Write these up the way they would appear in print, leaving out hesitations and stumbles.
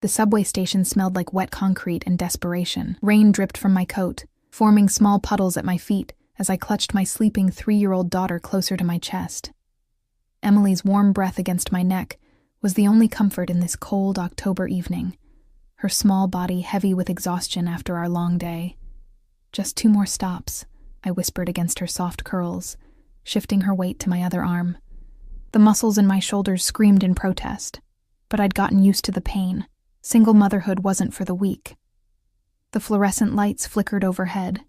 The subway station smelled like wet concrete and desperation. Rain dripped from my coat, forming small puddles at my feet as I clutched my sleeping 3-year-old daughter closer to my chest. Emily's warm breath against my neck was the only comfort in this cold October evening, her small body heavy with exhaustion after our long day. "Just 2 more stops," I whispered against her soft curls, shifting her weight to my other arm. The muscles in my shoulders screamed in protest, but I'd gotten used to the pain. Single motherhood wasn't for the weak. The fluorescent lights flickered overhead,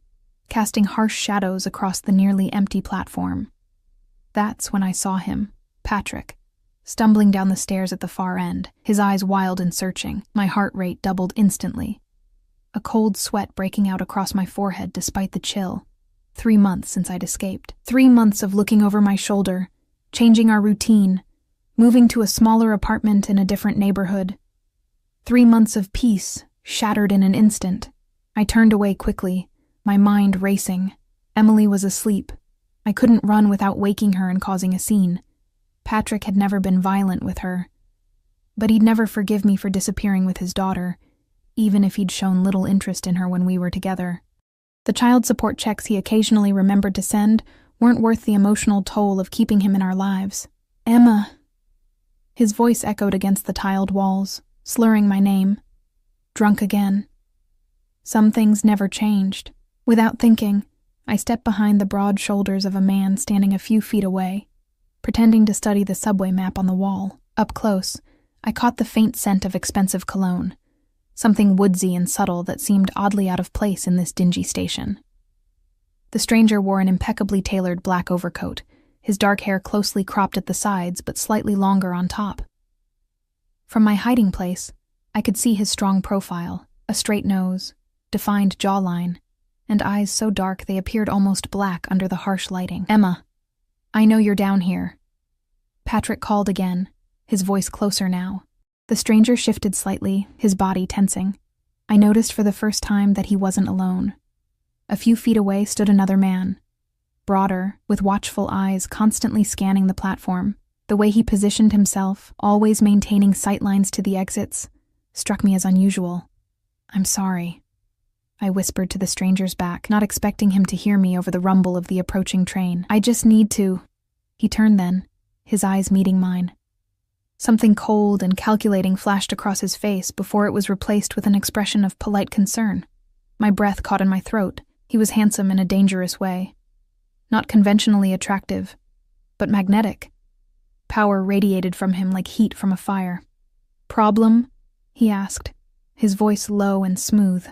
casting harsh shadows across the nearly empty platform. That's when I saw him, Patrick, stumbling down the stairs at the far end, his eyes wild and searching. My heart rate doubled instantly, a cold sweat breaking out across my forehead despite the chill. 3 months since I'd escaped. 3 months of looking over my shoulder, changing our routine, moving to a smaller apartment in a different neighborhood. 3 months of peace, shattered in an instant. I turned away quickly, my mind racing. Emily was asleep. I couldn't run without waking her and causing a scene. Patrick had never been violent with her, but he'd never forgive me for disappearing with his daughter, even if he'd shown little interest in her when we were together. The child support checks he occasionally remembered to send weren't worth the emotional toll of keeping him in our lives. "Emma." His voice echoed against the tiled walls, slurring my name. Drunk again. Some things never changed. Without thinking, I stepped behind the broad shoulders of a man standing a few feet away, pretending to study the subway map on the wall. Up close, I caught the faint scent of expensive cologne, something woodsy and subtle that seemed oddly out of place in this dingy station. The stranger wore an impeccably tailored black overcoat, his dark hair closely cropped at the sides but slightly longer on top. From my hiding place, I could see his strong profile, a straight nose, defined jawline, and eyes so dark they appeared almost black under the harsh lighting. "Emma, I know you're down here." Patrick called again, his voice closer now. The stranger shifted slightly, his body tensing. I noticed for the first time that he wasn't alone. A few feet away stood another man, broader, with watchful eyes constantly scanning the platform. The way he positioned himself, always maintaining sightlines to the exits, struck me as unusual. "I'm sorry," I whispered to the stranger's back, not expecting him to hear me over the rumble of the approaching train. "I just need to—" He turned then, his eyes meeting mine. Something cold and calculating flashed across his face before it was replaced with an expression of polite concern. My breath caught in my throat. He was handsome in a dangerous way. Not conventionally attractive, but magnetic. Power radiated from him like heat from a fire. "Problem?" he asked, his voice low and smooth.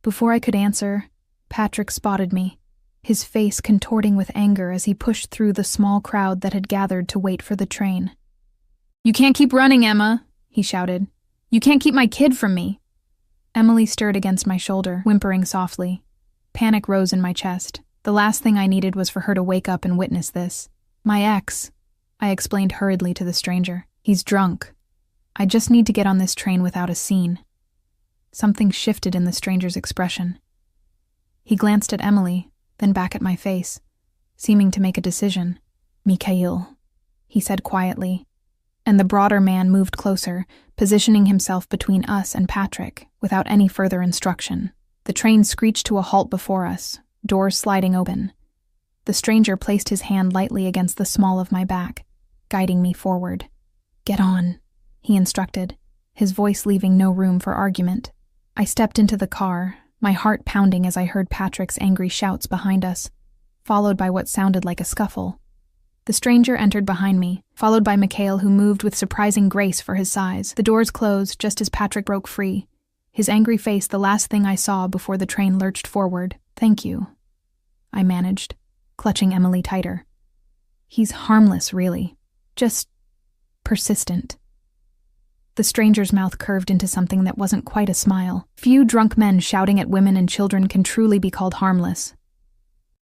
Before I could answer, Patrick spotted me, his face contorting with anger as he pushed through the small crowd that had gathered to wait for the train. "You can't keep running, Emma," he shouted. "You can't keep my kid from me." Emily stirred against my shoulder, whimpering softly. Panic rose in my chest. The last thing I needed was for her to wake up and witness this. "My ex," I explained hurriedly to the stranger. "He's drunk. I just need to get on this train without a scene." Something shifted in the stranger's expression. He glanced at Emily, then back at my face, seeming to make a decision. "Mikhail," he said quietly, and the broader man moved closer, positioning himself between us and Patrick, without any further instruction. The train screeched to a halt before us, doors sliding open. The stranger placed his hand lightly against the small of my back, guiding me forward. "Get on," he instructed, his voice leaving no room for argument. I stepped into the car, my heart pounding as I heard Patrick's angry shouts behind us, followed by what sounded like a scuffle. The stranger entered behind me, followed by Mikhail, who moved with surprising grace for his size. The doors closed just as Patrick broke free, his angry face the last thing I saw before the train lurched forward. "Thank you," I managed, clutching Emily tighter. "He's harmless, really. Just persistent." The stranger's mouth curved into something that wasn't quite a smile. Few drunk men shouting at women and children can truly be called harmless.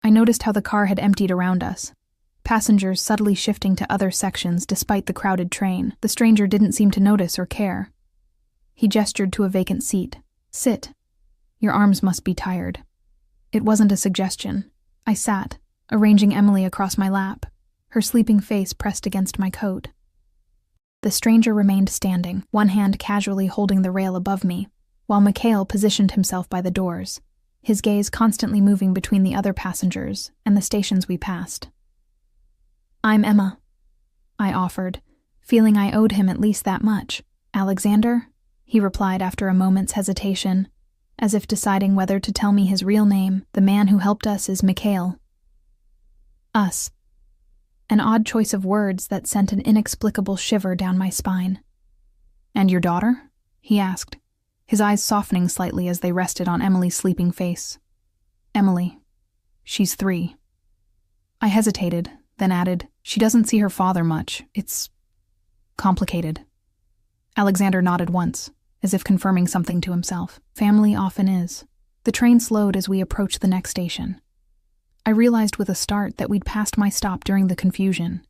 I noticed how the car had emptied around us, passengers subtly shifting to other sections despite the crowded train. The stranger didn't seem to notice or care. He gestured to a vacant seat. "Sit. Your arms must be tired." It wasn't a suggestion. I sat, arranging Emily across my lap, her sleeping face pressed against my coat. The stranger remained standing, one hand casually holding the rail above me, while Mikhail positioned himself by the doors, his gaze constantly moving between the other passengers and the stations we passed. "I'm Emma," I offered, feeling I owed him at least that much. "Alexander?" he replied after a moment's hesitation, as if deciding whether to tell me his real name. "The man who helped us is Mikhail." "Us." An odd choice of words that sent an inexplicable shiver down my spine. "And your daughter?" he asked, his eyes softening slightly as they rested on Emily's sleeping face. "Emily. She's 3. I hesitated, then added, "She doesn't see her father much. It's complicated." Alexander nodded once, as if confirming something to himself. Family often is. The train slowed as we approached the next station. I realized with a start that we'd passed my stop during the confusion.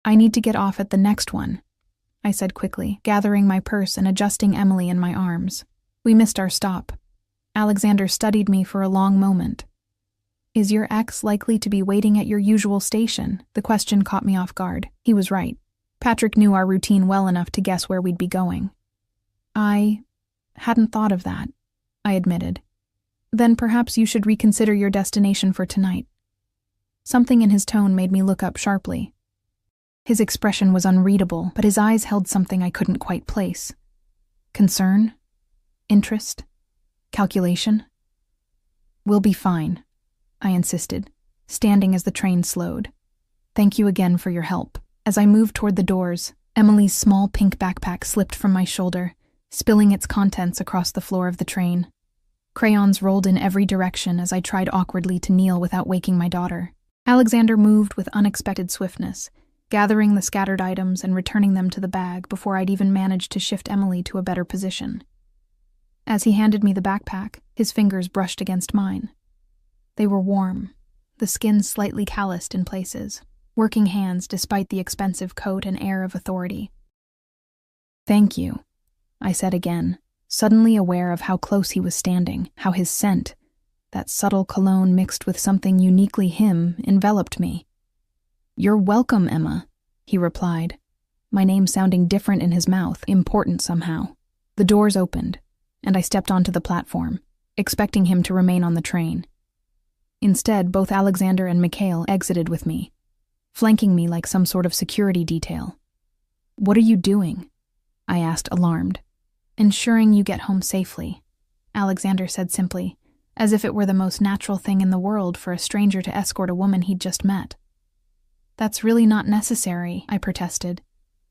"I need to get off at the next one," I said quickly, gathering my purse and adjusting Emily in my arms. We missed our stop. Alexander studied me for a long moment. "Is your ex likely to be waiting at your usual station?" The question caught me off guard. He was right. Patrick knew our routine well enough to guess where we'd be going. "I hadn't thought of that," I admitted. "Then perhaps you should reconsider your destination for tonight." Something in his tone made me look up sharply. His expression was unreadable, but his eyes held something I couldn't quite place. Concern? Interest? Calculation? "We'll be fine," I insisted, standing as the train slowed. "Thank you again for your help." As I moved toward the doors, Emily's small pink backpack slipped from my shoulder, spilling its contents across the floor of the train. Crayons rolled in every direction as I tried awkwardly to kneel without waking my daughter. Alexander moved with unexpected swiftness, gathering the scattered items and returning them to the bag before I'd even managed to shift Emily to a better position. As he handed me the backpack, his fingers brushed against mine. They were warm, the skin slightly calloused in places, working hands despite the expensive coat and air of authority. "Thank you," I said again, suddenly aware of how close he was standing, how his scent, that subtle cologne mixed with something uniquely him, enveloped me. "You're welcome, Emma," he replied, my name sounding different in his mouth, important somehow. The doors opened, and I stepped onto the platform, expecting him to remain on the train. Instead, both Alexander and Mikhail exited with me, flanking me like some sort of security detail. "What are you doing?" I asked, alarmed. "Ensuring you get home safely," Alexander said simply, as if it were the most natural thing in the world for a stranger to escort a woman he'd just met. "That's really not necessary," I protested,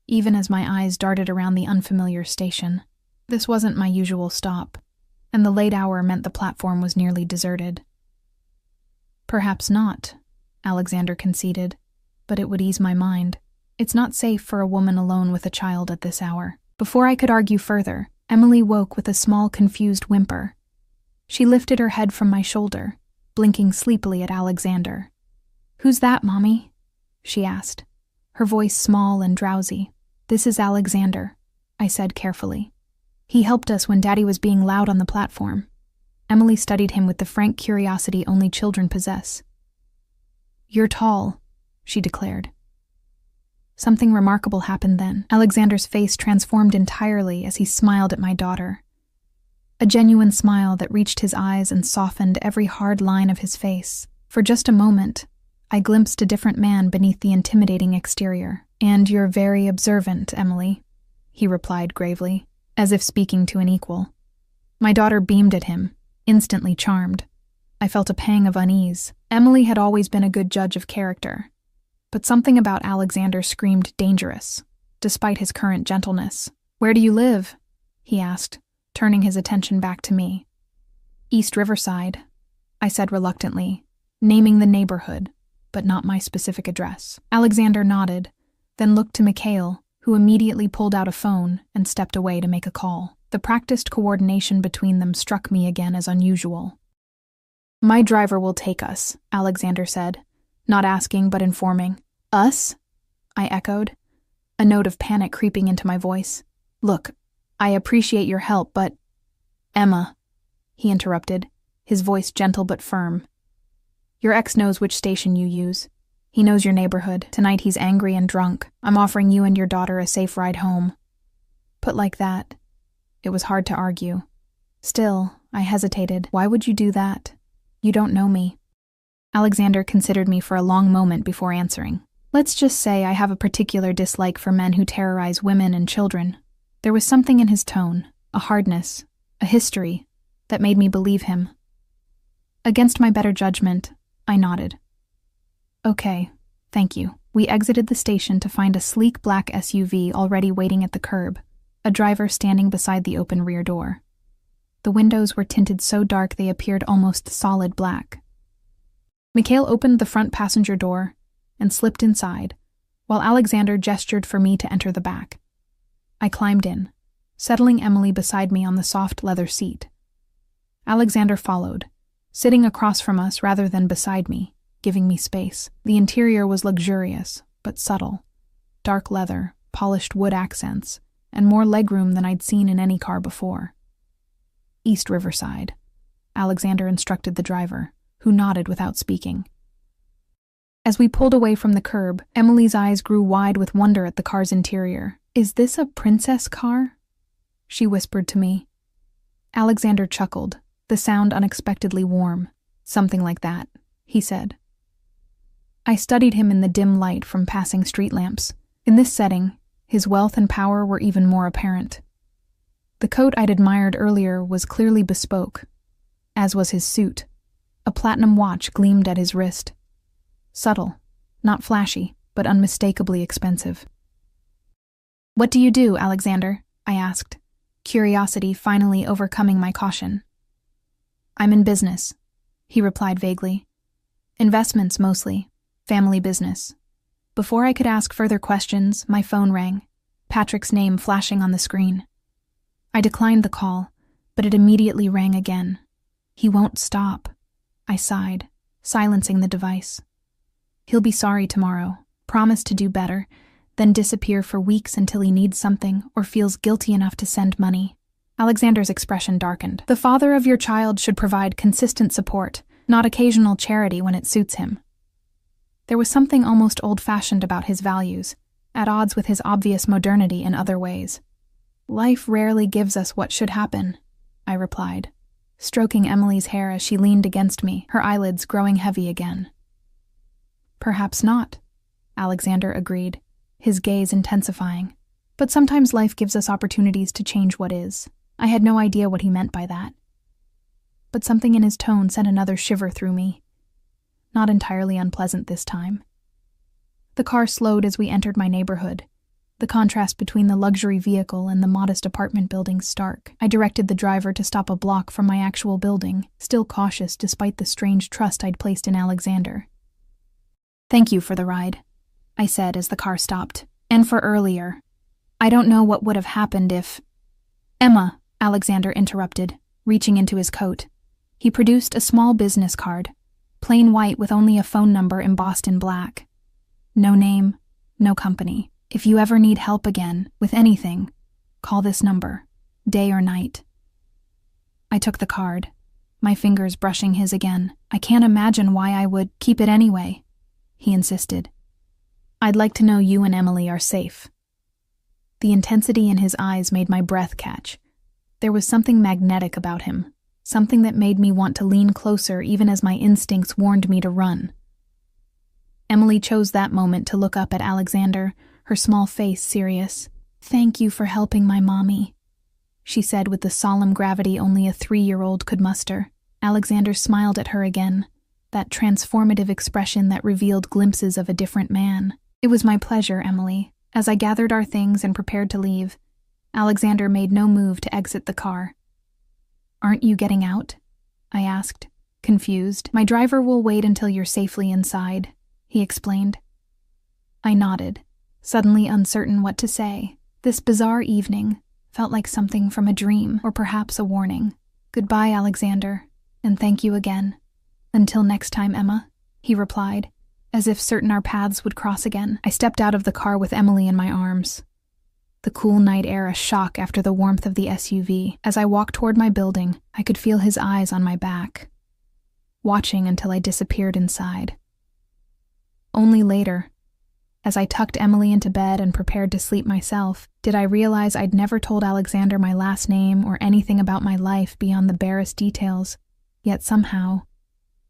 even as my eyes darted around the unfamiliar station. This wasn't my usual stop, and the late hour meant the platform was nearly deserted. "Perhaps not," Alexander conceded, "but it would ease my mind. It's not safe for a woman alone with a child at this hour." Before I could argue further, Emily woke with a small, confused whimper. She lifted her head from my shoulder, blinking sleepily at Alexander. "Who's that, Mommy?" she asked, her voice small and drowsy. "This is Alexander," I said carefully. "He helped us when Daddy was being loud on the platform." Emily studied him with the frank curiosity only children possess. "You're tall," she declared. Something remarkable happened then. Alexander's face transformed entirely as he smiled at my daughter. A genuine smile that reached his eyes and softened every hard line of his face. For just a moment, I glimpsed a different man beneath the intimidating exterior. "And you're very observant, Emily," he replied gravely, as if speaking to an equal. My daughter beamed at him, instantly charmed. I felt a pang of unease. Emily had always been a good judge of character, but something about Alexander screamed dangerous, despite his current gentleness. "Where do you live?" he asked, turning his attention back to me. "East Riverside," I said reluctantly, naming the neighborhood, but not my specific address. Alexander nodded, then looked to Mikhail, who immediately pulled out a phone and stepped away to make a call. The practiced coordination between them struck me again as unusual. "My driver will take us," Alexander said, not asking but informing. "Us?" I echoed, a note of panic creeping into my voice. "Look, I appreciate your help, but—" "Emma," he interrupted, his voice gentle but firm. "Your ex knows which station you use. He knows your neighborhood. Tonight he's angry and drunk. I'm offering you and your daughter a safe ride home." Put like that, it was hard to argue. Still, I hesitated. Why would you do that? You don't know me. Alexander considered me for a long moment before answering. Let's just say I have a particular dislike for men who terrorize women and children. There was something in his tone, a hardness, a history, that made me believe him. Against my better judgment, I nodded. Okay, thank you. We exited the station to find a sleek black SUV already waiting at the curb, a driver standing beside the open rear door. The windows were tinted so dark they appeared almost solid black. Mikhail opened the front passenger door and slipped inside, while Alexander gestured for me to enter the back. I climbed in, settling Emily beside me on the soft leather seat. Alexander followed, sitting across from us rather than beside me, giving me space. The interior was luxurious, but subtle. Dark leather, polished wood accents, and more legroom than I'd seen in any car before. East Riverside, Alexander instructed the driver, who nodded without speaking. As we pulled away from the curb, Emily's eyes grew wide with wonder at the car's interior. "Is this a princess car?" she whispered to me. Alexander chuckled, the sound unexpectedly warm. "Something like that," he said. I studied him in the dim light from passing street lamps. In this setting, his wealth and power were even more apparent. The coat I'd admired earlier was clearly bespoke, as was his suit. A platinum watch gleamed at his wrist. Subtle, not flashy, but unmistakably expensive. "What do you do, Alexander?" I asked, curiosity finally overcoming my caution. "I'm in business," he replied vaguely. "Investments mostly, family business." Before I could ask further questions, my phone rang, Patrick's name flashing on the screen. I declined the call, but it immediately rang again. "He won't stop," I sighed, silencing the device. "He'll be sorry tomorrow, promise to do better, then disappear for weeks until he needs something or feels guilty enough to send money." Alexander's expression darkened. "The father of your child should provide consistent support, not occasional charity when it suits him." There was something almost old-fashioned about his values, at odds with his obvious modernity in other ways. "Life rarely gives us what should happen," I replied, stroking Emily's hair as she leaned against me, her eyelids growing heavy again. "Perhaps not," Alexander agreed, his gaze intensifying. "But sometimes life gives us opportunities to change what is." I had no idea what he meant by that. But something in his tone sent another shiver through me. Not entirely unpleasant this time. The car slowed as we entered my neighborhood. The contrast between the luxury vehicle and the modest apartment building stark. I directed the driver to stop a block from my actual building, still cautious despite the strange trust I'd placed in Alexander. "Thank you for the ride," I said as the car stopped. "And for earlier. I don't know what would have happened if—" "Emma," Alexander interrupted, reaching into his coat. He produced a small business card, plain white with only a phone number embossed in black. "No name, no company. If you ever need help again, with anything, call this number, day or night." I took the card, my fingers brushing his again. "I can't imagine why I would keep it anyway," he insisted. "I'd like to know you and Emily are safe." The intensity in his eyes made my breath catch. There was something magnetic about him, something that made me want to lean closer even as my instincts warned me to run. Emily chose that moment to look up at Alexander, her small face serious. "Thank you for helping my mommy," she said with the solemn gravity only a 3-year-old could muster. Alexander smiled at her again, that transformative expression that revealed glimpses of a different man. "It was my pleasure, Emily." As I gathered our things and prepared to leave, Alexander made no move to exit the car. "Aren't you getting out?" I asked, confused. "My driver will wait until you're safely inside," he explained. I nodded, suddenly uncertain what to say. This bizarre evening felt like something from a dream, or perhaps a warning. "Goodbye, Alexander, and thank you again." "Until next time, Emma," he replied, as if certain our paths would cross again. I stepped out of the car with Emily in my arms, the cool night air a shock after the warmth of the SUV. As I walked toward my building, I could feel his eyes on my back, watching until I disappeared inside. Only later, as I tucked Emily into bed and prepared to sleep myself, did I realize I'd never told Alexander my last name or anything about my life beyond the barest details. Yet somehow,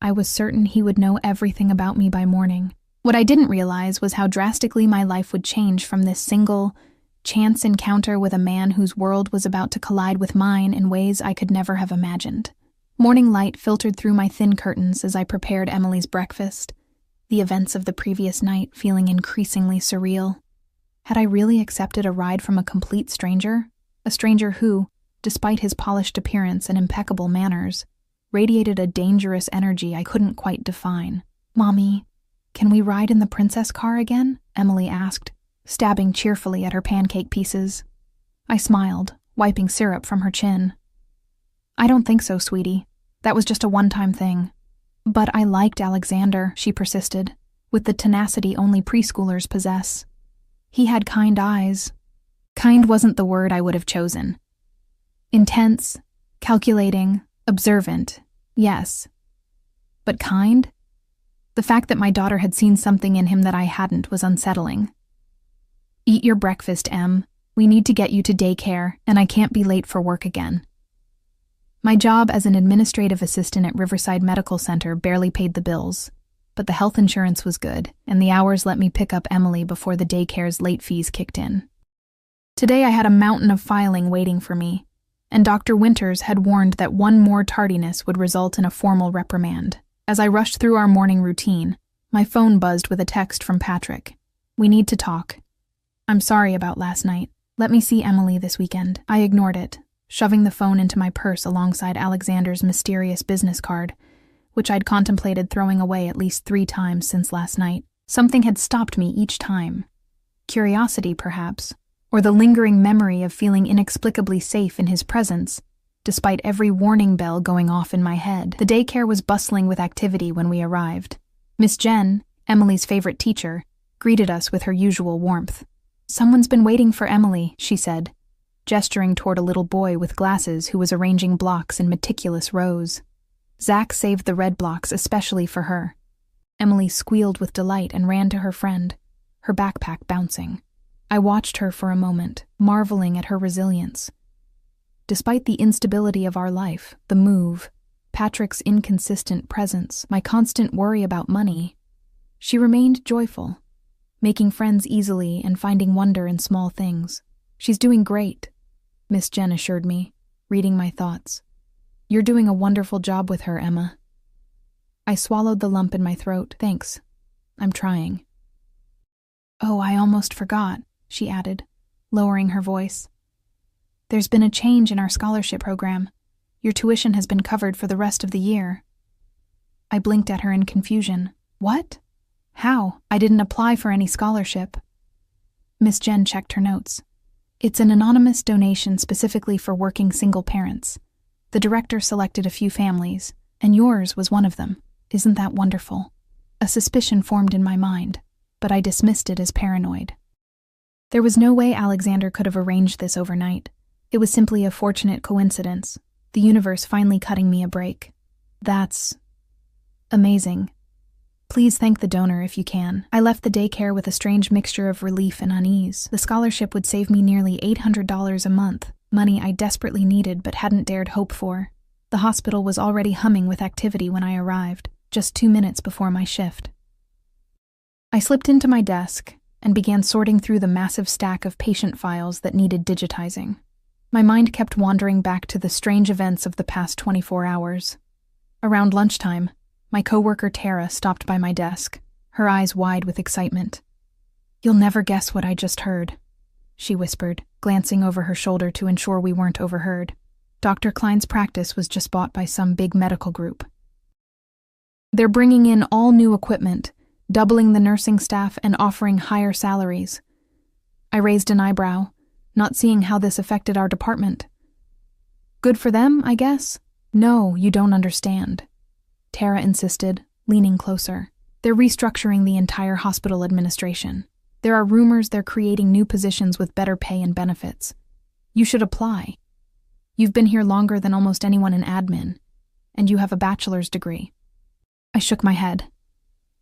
I was certain he would know everything about me by morning. What I didn't realize was how drastically my life would change from this single, chance encounter with a man whose world was about to collide with mine in ways I could never have imagined. Morning light filtered through my thin curtains as I prepared Emily's breakfast, the events of the previous night feeling increasingly surreal. Had I really accepted a ride from a complete stranger? A stranger who, despite his polished appearance and impeccable manners, radiated a dangerous energy I couldn't quite define. "Mommy, can we ride in the princess car again?" Emily asked, stabbing cheerfully at her pancake pieces. I smiled, wiping syrup from her chin. "I don't think so, sweetie. That was just a one-time thing." "But I liked Alexander," she persisted, with the tenacity only preschoolers possess. "He had kind eyes." Kind wasn't the word I would have chosen. Intense, calculating, observant, yes. But kind? The fact that my daughter had seen something in him that I hadn't was unsettling. "Eat your breakfast, Em. We need to get you to daycare, and I can't be late for work again." My job as an administrative assistant at Riverside Medical Center barely paid the bills, but the health insurance was good, and the hours let me pick up Emily before the daycare's late fees kicked in. Today I had a mountain of filing waiting for me, and Dr. Winters had warned that one more tardiness would result in a formal reprimand. As I rushed through our morning routine, my phone buzzed with a text from Patrick. "We need to talk. I'm sorry about last night. Let me see Emily this weekend." I ignored it, shoving the phone into my purse alongside Alexander's mysterious business card, which I'd contemplated throwing away at least 3 times since last night. Something had stopped me each time. Curiosity, perhaps, or the lingering memory of feeling inexplicably safe in his presence, despite every warning bell going off in my head. The daycare was bustling with activity when we arrived. Miss Jen, Emily's favorite teacher, greeted us with her usual warmth. "Someone's been waiting for Emily," she said, gesturing toward a little boy with glasses who was arranging blocks in meticulous rows. Zach saved the red blocks especially for her. Emily squealed with delight and ran to her friend, her backpack bouncing. I watched her for a moment, marveling at her resilience. Despite the instability of our life, the move, Patrick's inconsistent presence, my constant worry about money, she remained joyful, making friends easily and finding wonder in small things. "She's doing great," Miss Jen assured me, reading my thoughts. "You're doing a wonderful job with her, Emma." I swallowed the lump in my throat. "Thanks. I'm trying." "Oh, I almost forgot," she added, lowering her voice. "There's been a change in our scholarship program. Your tuition has been covered for the rest of the year." I blinked at her in confusion. "What? How? I didn't apply for any scholarship." Miss Jen checked her notes. "It's an anonymous donation specifically for working single parents. The director selected a few families, and yours was one of them. Isn't that wonderful?" A suspicion formed in my mind, but I dismissed it as paranoid. There was no way Alexander could have arranged this overnight. It was simply a fortunate coincidence, the universe finally cutting me a break. "That's amazing. Please thank the donor if you can." I left the daycare with a strange mixture of relief and unease. The scholarship would save me nearly $800 a month, money I desperately needed but hadn't dared hope for. The hospital was already humming with activity when I arrived, just 2 minutes before my shift. I slipped into my desk and began sorting through the massive stack of patient files that needed digitizing. My mind kept wandering back to the strange events of the past 24 hours. Around lunchtime, my coworker Tara stopped by my desk, her eyes wide with excitement. "You'll never guess what I just heard," she whispered, glancing over her shoulder to ensure we weren't overheard. Dr. Klein's practice was just bought by some big medical group. They're bringing in all new equipment, doubling the nursing staff and offering higher salaries. I raised an eyebrow, not seeing how this affected our department. "Good for them, I guess?" "No, you don't understand," Tara insisted, leaning closer. "They're restructuring the entire hospital administration. There are rumors they're creating new positions with better pay and benefits. You should apply. You've been here longer than almost anyone in admin, and you have a bachelor's degree." I shook my head.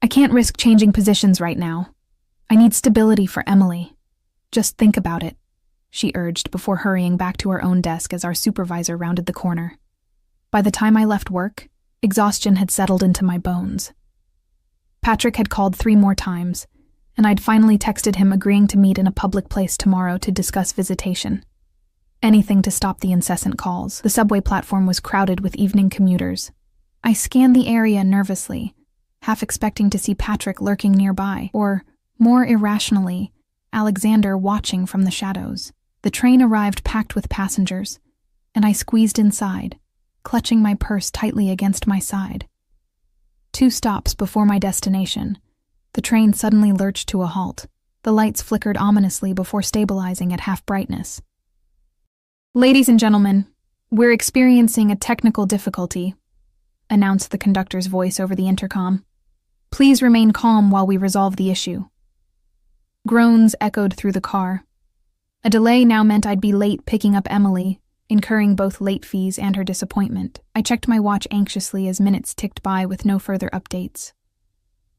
"I I can't risk changing positions right now. I need stability for Emily. Just think about it, she urged before hurrying back to her own desk as our supervisor rounded the corner. By the time I left work, exhaustion had settled into my bones. Patrick had called 3 more times, and I'd finally texted him agreeing to meet in a public place tomorrow to discuss visitation. Anything to stop the incessant calls. The subway platform was crowded with evening commuters. I scanned the area nervously, half expecting to see Patrick lurking nearby, or, more irrationally, Alexander watching from the shadows. The train arrived packed with passengers, and I squeezed inside, clutching my purse tightly against my side. 2 stops before my destination, the train suddenly lurched to a halt. The lights flickered ominously before stabilizing at half brightness. "Ladies and gentlemen, we're experiencing a technical difficulty," announced the conductor's voice over the intercom. "Please remain calm while we resolve the issue." Groans echoed through the car. A delay now meant I'd be late picking up Emily, incurring both late fees and her disappointment. I checked my watch anxiously as minutes ticked by with no further updates.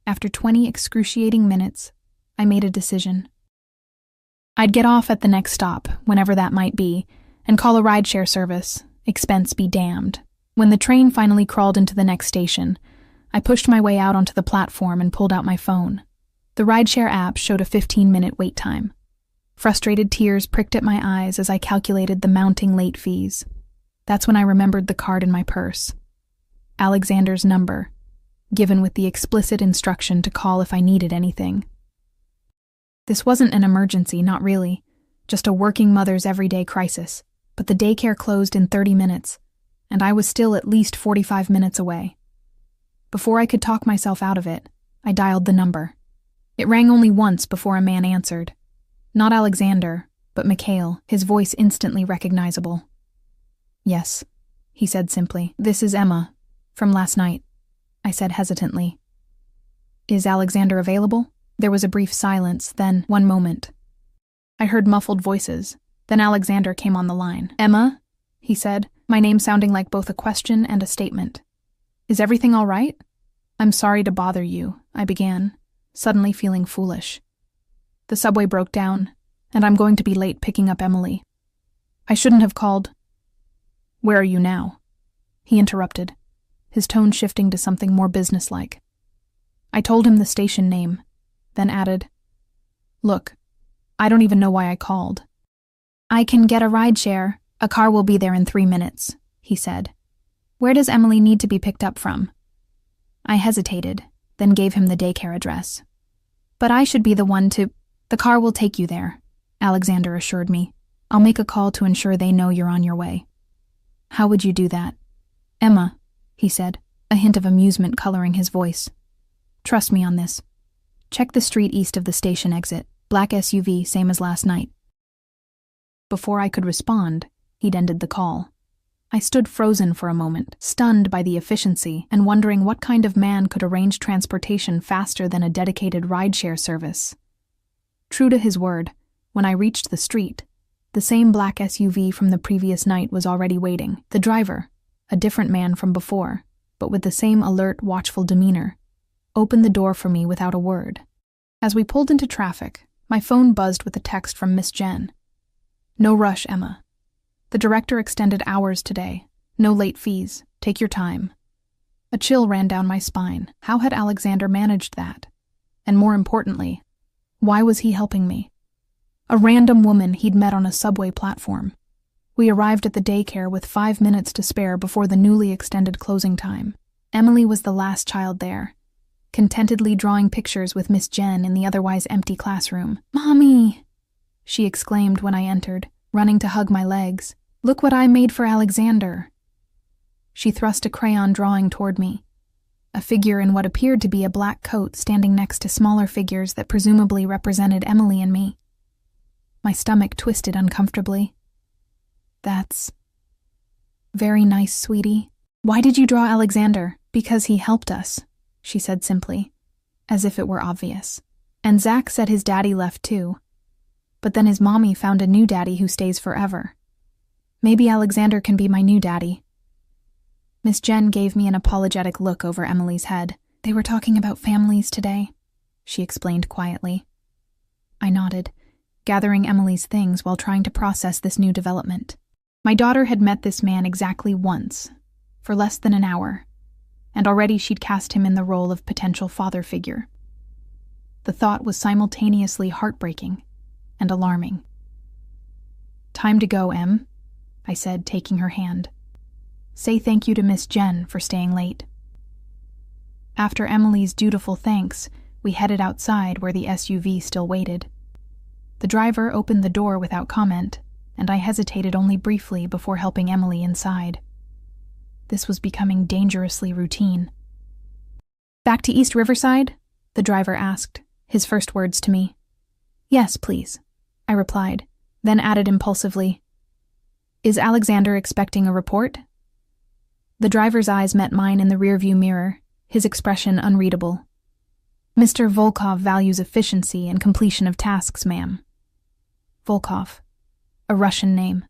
After 20 excruciating minutes, I made a decision. I'd get off at the next stop, whenever that might be, and call a rideshare service, expense be damned. When the train finally crawled into the next station, I pushed my way out onto the platform and pulled out my phone. The rideshare app showed a 15-minute wait time. Frustrated tears pricked at my eyes as I calculated the mounting late fees. That's when I remembered the card in my purse. Alexander's number, given with the explicit instruction to call if I needed anything. This wasn't an emergency, not really, just a working mother's everyday crisis, but the daycare closed in 30 minutes, and I was still at least 45 minutes away. Before I could talk myself out of it, I dialed the number. It rang only once before a man answered. Not Alexander, but Mikhail, his voice instantly recognizable. "Yes," he said simply. "This is Emma, from last night," I said hesitantly. "Is Alexander available?" There was a brief silence, then 1 moment. I heard muffled voices, then Alexander came on the line. "Emma," he said, my name sounding like both a question and a statement. "Is everything all right?" "I'm sorry to bother you," I began, suddenly feeling foolish. "The subway broke down, and I'm going to be late picking up Emily. I shouldn't have called." "Where are you now?" he interrupted, his tone shifting to something more businesslike. I told him the station name, then added, "Look, I don't even know why I called." "I can get a rideshare. A car will be there in 3 minutes," he said. "Where does Emily need to be picked up from?" I hesitated, then gave him the daycare address. "But I should be the one to—" "The car will take you there," Alexander assured me. "I'll make a call to ensure they know you're on your way." "How would you do that?" "Emma," he said, a hint of amusement coloring his voice. "Trust me on this. Check the street east of the station exit. Black SUV, same as last night." Before I could respond, he'd ended the call. I stood frozen for a moment, stunned by the efficiency and wondering what kind of man could arrange transportation faster than a dedicated rideshare service. True to his word, when I reached the street, the same black SUV from the previous night was already waiting. The driver, a different man from before, but with the same alert, watchful demeanor, opened the door for me without a word. As we pulled into traffic, my phone buzzed with a text from Miss Jen. "No rush, Emma. The director extended hours today. No late fees. Take your time." A chill ran down my spine. How had Alexander managed that? And more importantly, why was he helping me? A random woman he'd met on a subway platform. We arrived at the daycare with 5 minutes to spare before the newly extended closing time. Emily was the last child there, contentedly drawing pictures with Miss Jen in the otherwise empty classroom. "Mommy!" she exclaimed when I entered, running to hug my legs. "Look what I made for Alexander." She thrust a crayon drawing toward me, a figure in what appeared to be a black coat standing next to smaller figures that presumably represented Emily and me. My stomach twisted uncomfortably. "That's very nice, sweetie. Why did you draw Alexander?" "Because he helped us," she said simply, as if it were obvious. "And Zach said his daddy left too. But then his mommy found a new daddy who stays forever. Maybe Alexander can be my new daddy." Miss Jen gave me an apologetic look over Emily's head, They were talking about families today, she explained quietly. I nodded, gathering Emily's things while trying to process this new development. My daughter had met this man exactly once, for less than an hour, and already she'd cast him in the role of potential father figure. The thought was simultaneously heartbreaking and alarming. Time to go, Em, I said, taking her hand. Say thank you to Miss Jen for staying late. After Emily's dutiful thanks, we headed outside where the SUV still waited. The driver opened the door without comment, and I hesitated only briefly before helping Emily inside. This was becoming dangerously routine. Back to East Riverside? The driver asked, his first words to me. Yes, please, I replied, then added impulsively, Is Alexander expecting a report? The driver's eyes met mine in the rearview mirror, his expression unreadable. Mr. Volkov values efficiency and completion of tasks, ma'am. Volkov, a Russian name.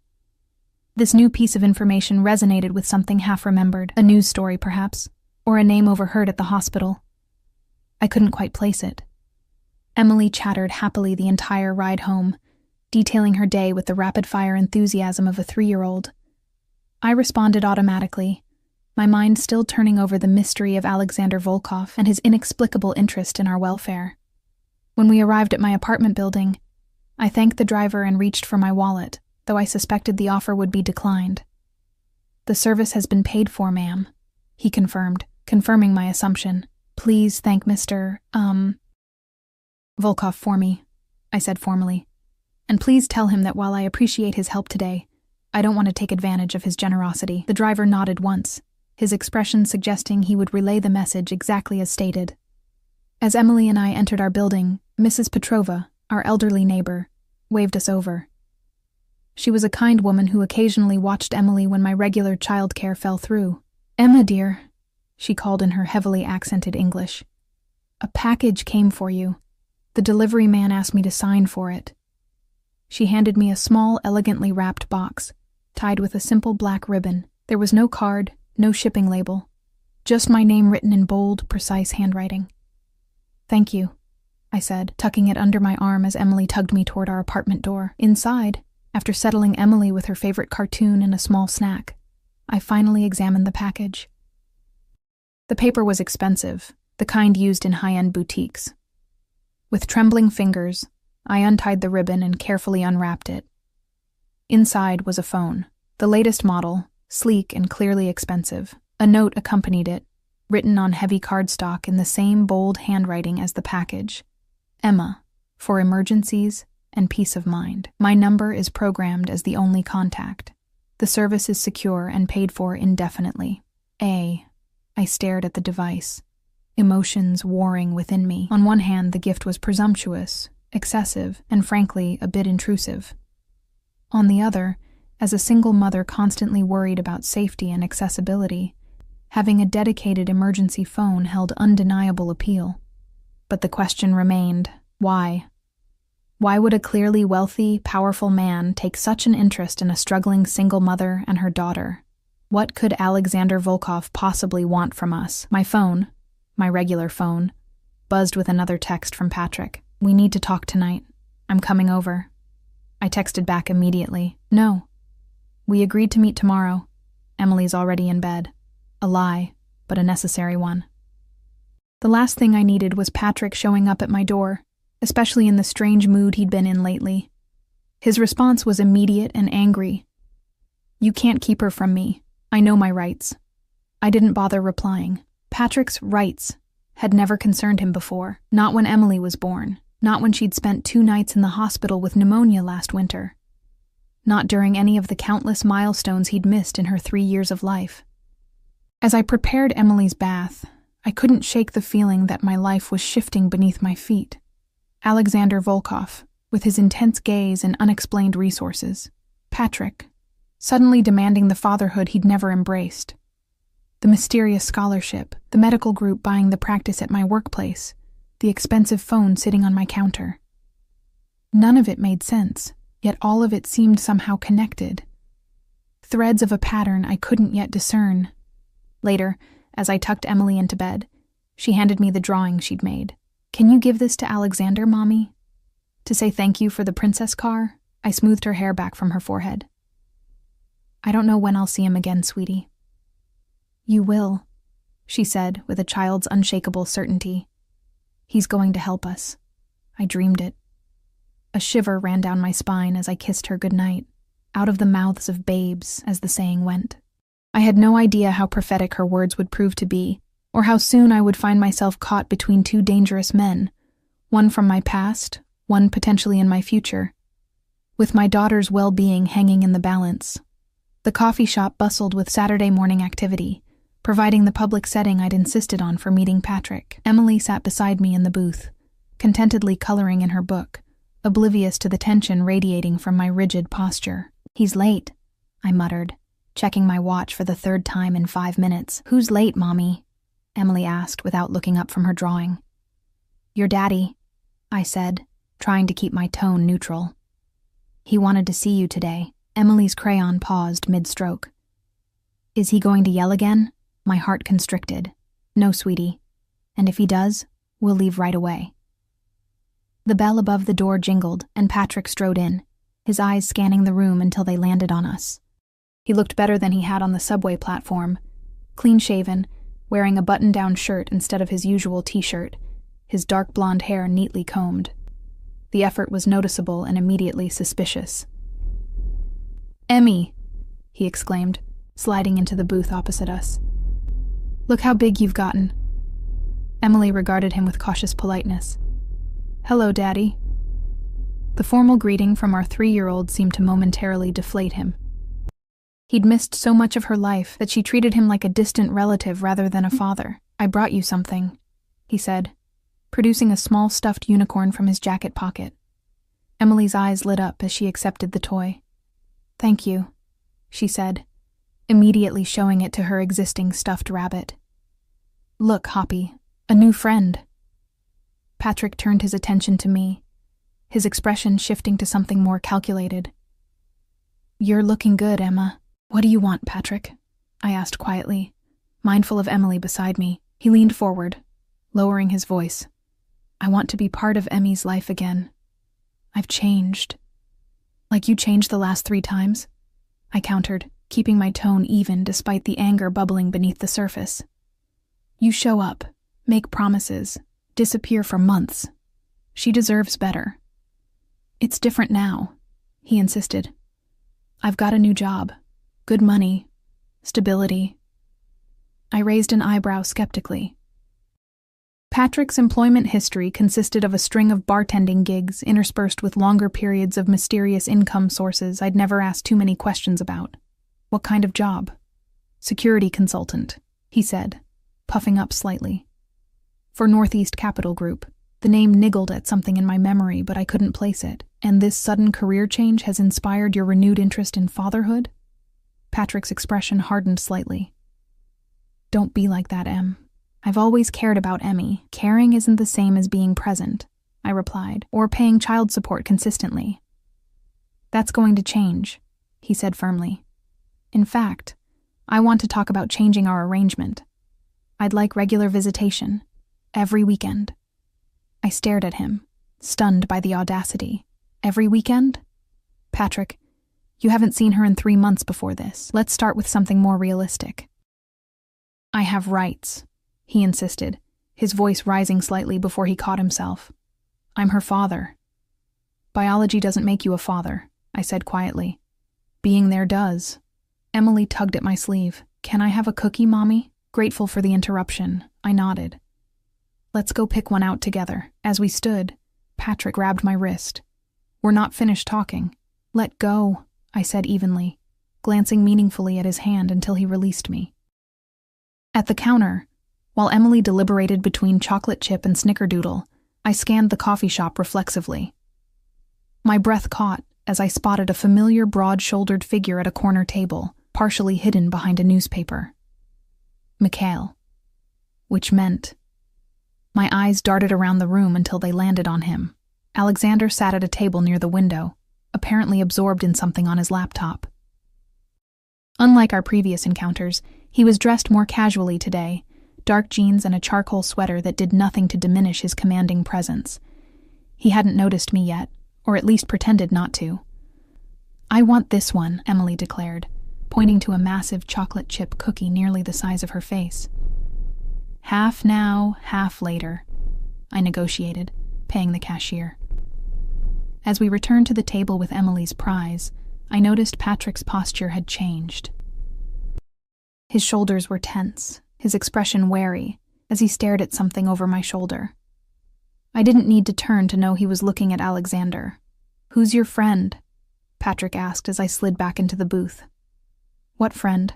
This new piece of information resonated with something half-remembered, a news story perhaps, or a name overheard at the hospital. I couldn't quite place it. Emily chattered happily the entire ride home, detailing her day with the rapid-fire enthusiasm of a 3-year-old. I responded automatically, my mind still turning over the mystery of Alexander Volkov and his inexplicable interest in our welfare. When we arrived at my apartment building, I thanked the driver and reached for my wallet, though I suspected the offer would be declined. The service has been paid for, ma'am, he confirmed, confirming my assumption. Please thank Mr. Volkov for me, I said formally. And please tell him that while I appreciate his help today, I don't want to take advantage of his generosity. The driver nodded once, his expression suggesting he would relay the message exactly as stated. As Emily and I entered our building, Mrs. Petrova, our elderly neighbor, waved us over. She was a kind woman who occasionally watched Emily when my regular childcare fell through. Emma, dear, she called in her heavily accented English. A package came for you. The delivery man asked me to sign for it. She handed me a small, elegantly wrapped box, tied with a simple black ribbon. There was no card, no shipping label, just my name written in bold, precise handwriting. Thank you, I said, tucking it under my arm as Emily tugged me toward our apartment door. Inside, after settling Emily with her favorite cartoon and a small snack, I finally examined the package. The paper was expensive, the kind used in high-end boutiques. With trembling fingers, I untied the ribbon and carefully unwrapped it. Inside was a phone, the latest model, sleek and clearly expensive. A note accompanied it, written on heavy cardstock in the same bold handwriting as the package. Emma, for emergencies and peace of mind. My number is programmed as the only contact. The service is secure and paid for indefinitely. I stared at the device, emotions warring within me. On one hand, the gift was presumptuous, excessive, and frankly, a bit intrusive. On the other, as a single mother constantly worried about safety and accessibility, having a dedicated emergency phone held undeniable appeal. But the question remained, why? Why would a clearly wealthy, powerful man take such an interest in a struggling single mother and her daughter? What could Alexander Volkov possibly want from us? My phone, my regular phone, buzzed with another text from Patrick. We need to talk tonight. I'm coming over. I texted back immediately. No. We agreed to meet tomorrow. Emily's already in bed. A lie, but a necessary one. The last thing I needed was Patrick showing up at my door, especially in the strange mood he'd been in lately. His response was immediate and angry. You can't keep her from me. I know my rights. I didn't bother replying. Patrick's rights had never concerned him before, not when Emily was born, not when she'd spent 2 nights in the hospital with pneumonia last winter, not during any of the countless milestones he'd missed in her 3 years of life. As I prepared Emily's bath, I couldn't shake the feeling that my life was shifting beneath my feet. Alexander Volkov, with his intense gaze and unexplained resources. Patrick, suddenly demanding the fatherhood he'd never embraced. The mysterious scholarship, the medical group buying the practice at my workplace, the expensive phone sitting on my counter. None of it made sense, yet all of it seemed somehow connected. Threads of a pattern I couldn't yet discern. Later, as I tucked Emily into bed, She handed me the drawing she'd made. "Can you give this to Alexander, Mommy?" To say thank you for the princess car, I smoothed her hair back from her forehead. "I don't know when I'll see him again, sweetie." "You will," she said with a child's unshakable certainty. "He's going to help us. I dreamed it." A shiver ran down my spine as I kissed her goodnight, out of the mouths of babes, as the saying went. I had no idea how prophetic her words would prove to be, or how soon I would find myself caught between two dangerous men, one from my past, one potentially in my future, with my daughter's well-being hanging in the balance. The coffee shop bustled with Saturday morning activity, providing the public setting I'd insisted on for meeting Patrick. Emily sat beside me in the booth, contentedly coloring in her book, oblivious to the tension radiating from my rigid posture. "He's late," I muttered, checking my watch for the third time in 5 minutes. "Who's late, Mommy?" Emily asked without looking up from her drawing. "Your daddy," I said, trying to keep my tone neutral. "He wanted to see you today." Emily's crayon paused mid-stroke. "Is he going to yell again?" My heart constricted. "No, sweetie. And if he does, we'll leave right away." The bell above the door jingled, and Patrick strode in, his eyes scanning the room until they landed on us. He looked better than he had on the subway platform, clean-shaven, wearing a button-down shirt instead of his usual t-shirt, his dark blonde hair neatly combed. The effort was noticeable and immediately suspicious. "Emmy," he exclaimed, sliding into the booth opposite us. "Look how big you've gotten." Emily regarded him with cautious politeness. "Hello, Daddy." The formal greeting from our 3-year-old seemed to momentarily deflate him. He'd missed so much of her life that she treated him like a distant relative rather than a father. "I brought you something," he said, producing a small stuffed unicorn from his jacket pocket. Emily's eyes lit up as she accepted the toy. "Thank you," she said, immediately showing it to her existing stuffed rabbit. "Look, Hoppy, a new friend." Patrick turned his attention to me, his expression shifting to something more calculated. "You're looking good, Emma." "What do you want, Patrick?" I asked quietly, mindful of Emily beside me. He leaned forward, lowering his voice. "I want to be part of Emmy's life again. I've changed." "Like you changed the last 3 times?" I countered, keeping my tone even despite the anger bubbling beneath the surface. "You show up, make promises, disappear for months. She deserves better." "It's different now," he insisted. "I've got a new job, good money, stability." I raised an eyebrow skeptically. Patrick's employment history consisted of a string of bartending gigs interspersed with longer periods of mysterious income sources I'd never asked too many questions about. "What kind of job?" "Security consultant," he said, puffing up slightly. "For Northeast Capital Group." The name niggled at something in my memory, but I couldn't place it. "And this sudden career change has inspired your renewed interest in fatherhood?" Patrick's expression hardened slightly. "Don't be like that, Em. I've always cared about Emmy. Caring isn't the same as being present," I replied, "or paying child support consistently." "That's going to change," he said firmly. "In fact, I want to talk about changing our arrangement. I'd like regular visitation, every weekend." I stared at him, stunned by the audacity. "Every weekend? Patrick, you haven't seen her in 3 months before this. Let's start with something more realistic." "I have rights," he insisted, his voice rising slightly before he caught himself. "I'm her father." "Biology doesn't make you a father," I said quietly. "Being there does." Emily tugged at my sleeve. "Can I have a cookie, Mommy?" Grateful for the interruption, I nodded. "Let's go pick one out together." As we stood, Patrick grabbed my wrist. "We're not finished talking." "Let go," I said evenly, glancing meaningfully at his hand until he released me. At the counter, while Emily deliberated between chocolate chip and snickerdoodle, I scanned the coffee shop reflexively. My breath caught as I spotted a familiar broad-shouldered figure at a corner table, partially hidden behind a newspaper. Mikhail. Which meant... My eyes darted around the room until they landed on him. Alexander sat at a table near the window, apparently absorbed in something on his laptop. Unlike our previous encounters, he was dressed more casually today, dark jeans and a charcoal sweater that did nothing to diminish his commanding presence. He hadn't noticed me yet, or at least pretended not to. "I want this one," Emily declared, pointing to a massive chocolate chip cookie nearly the size of her face. "Half now, half later," I negotiated, paying the cashier. As we returned to the table with Emily's prize, I noticed Patrick's posture had changed. His shoulders were tense, his expression wary, as he stared at something over my shoulder. I didn't need to turn to know he was looking at Alexander. "Who's your friend?" Patrick asked as I slid back into the booth. "What friend?"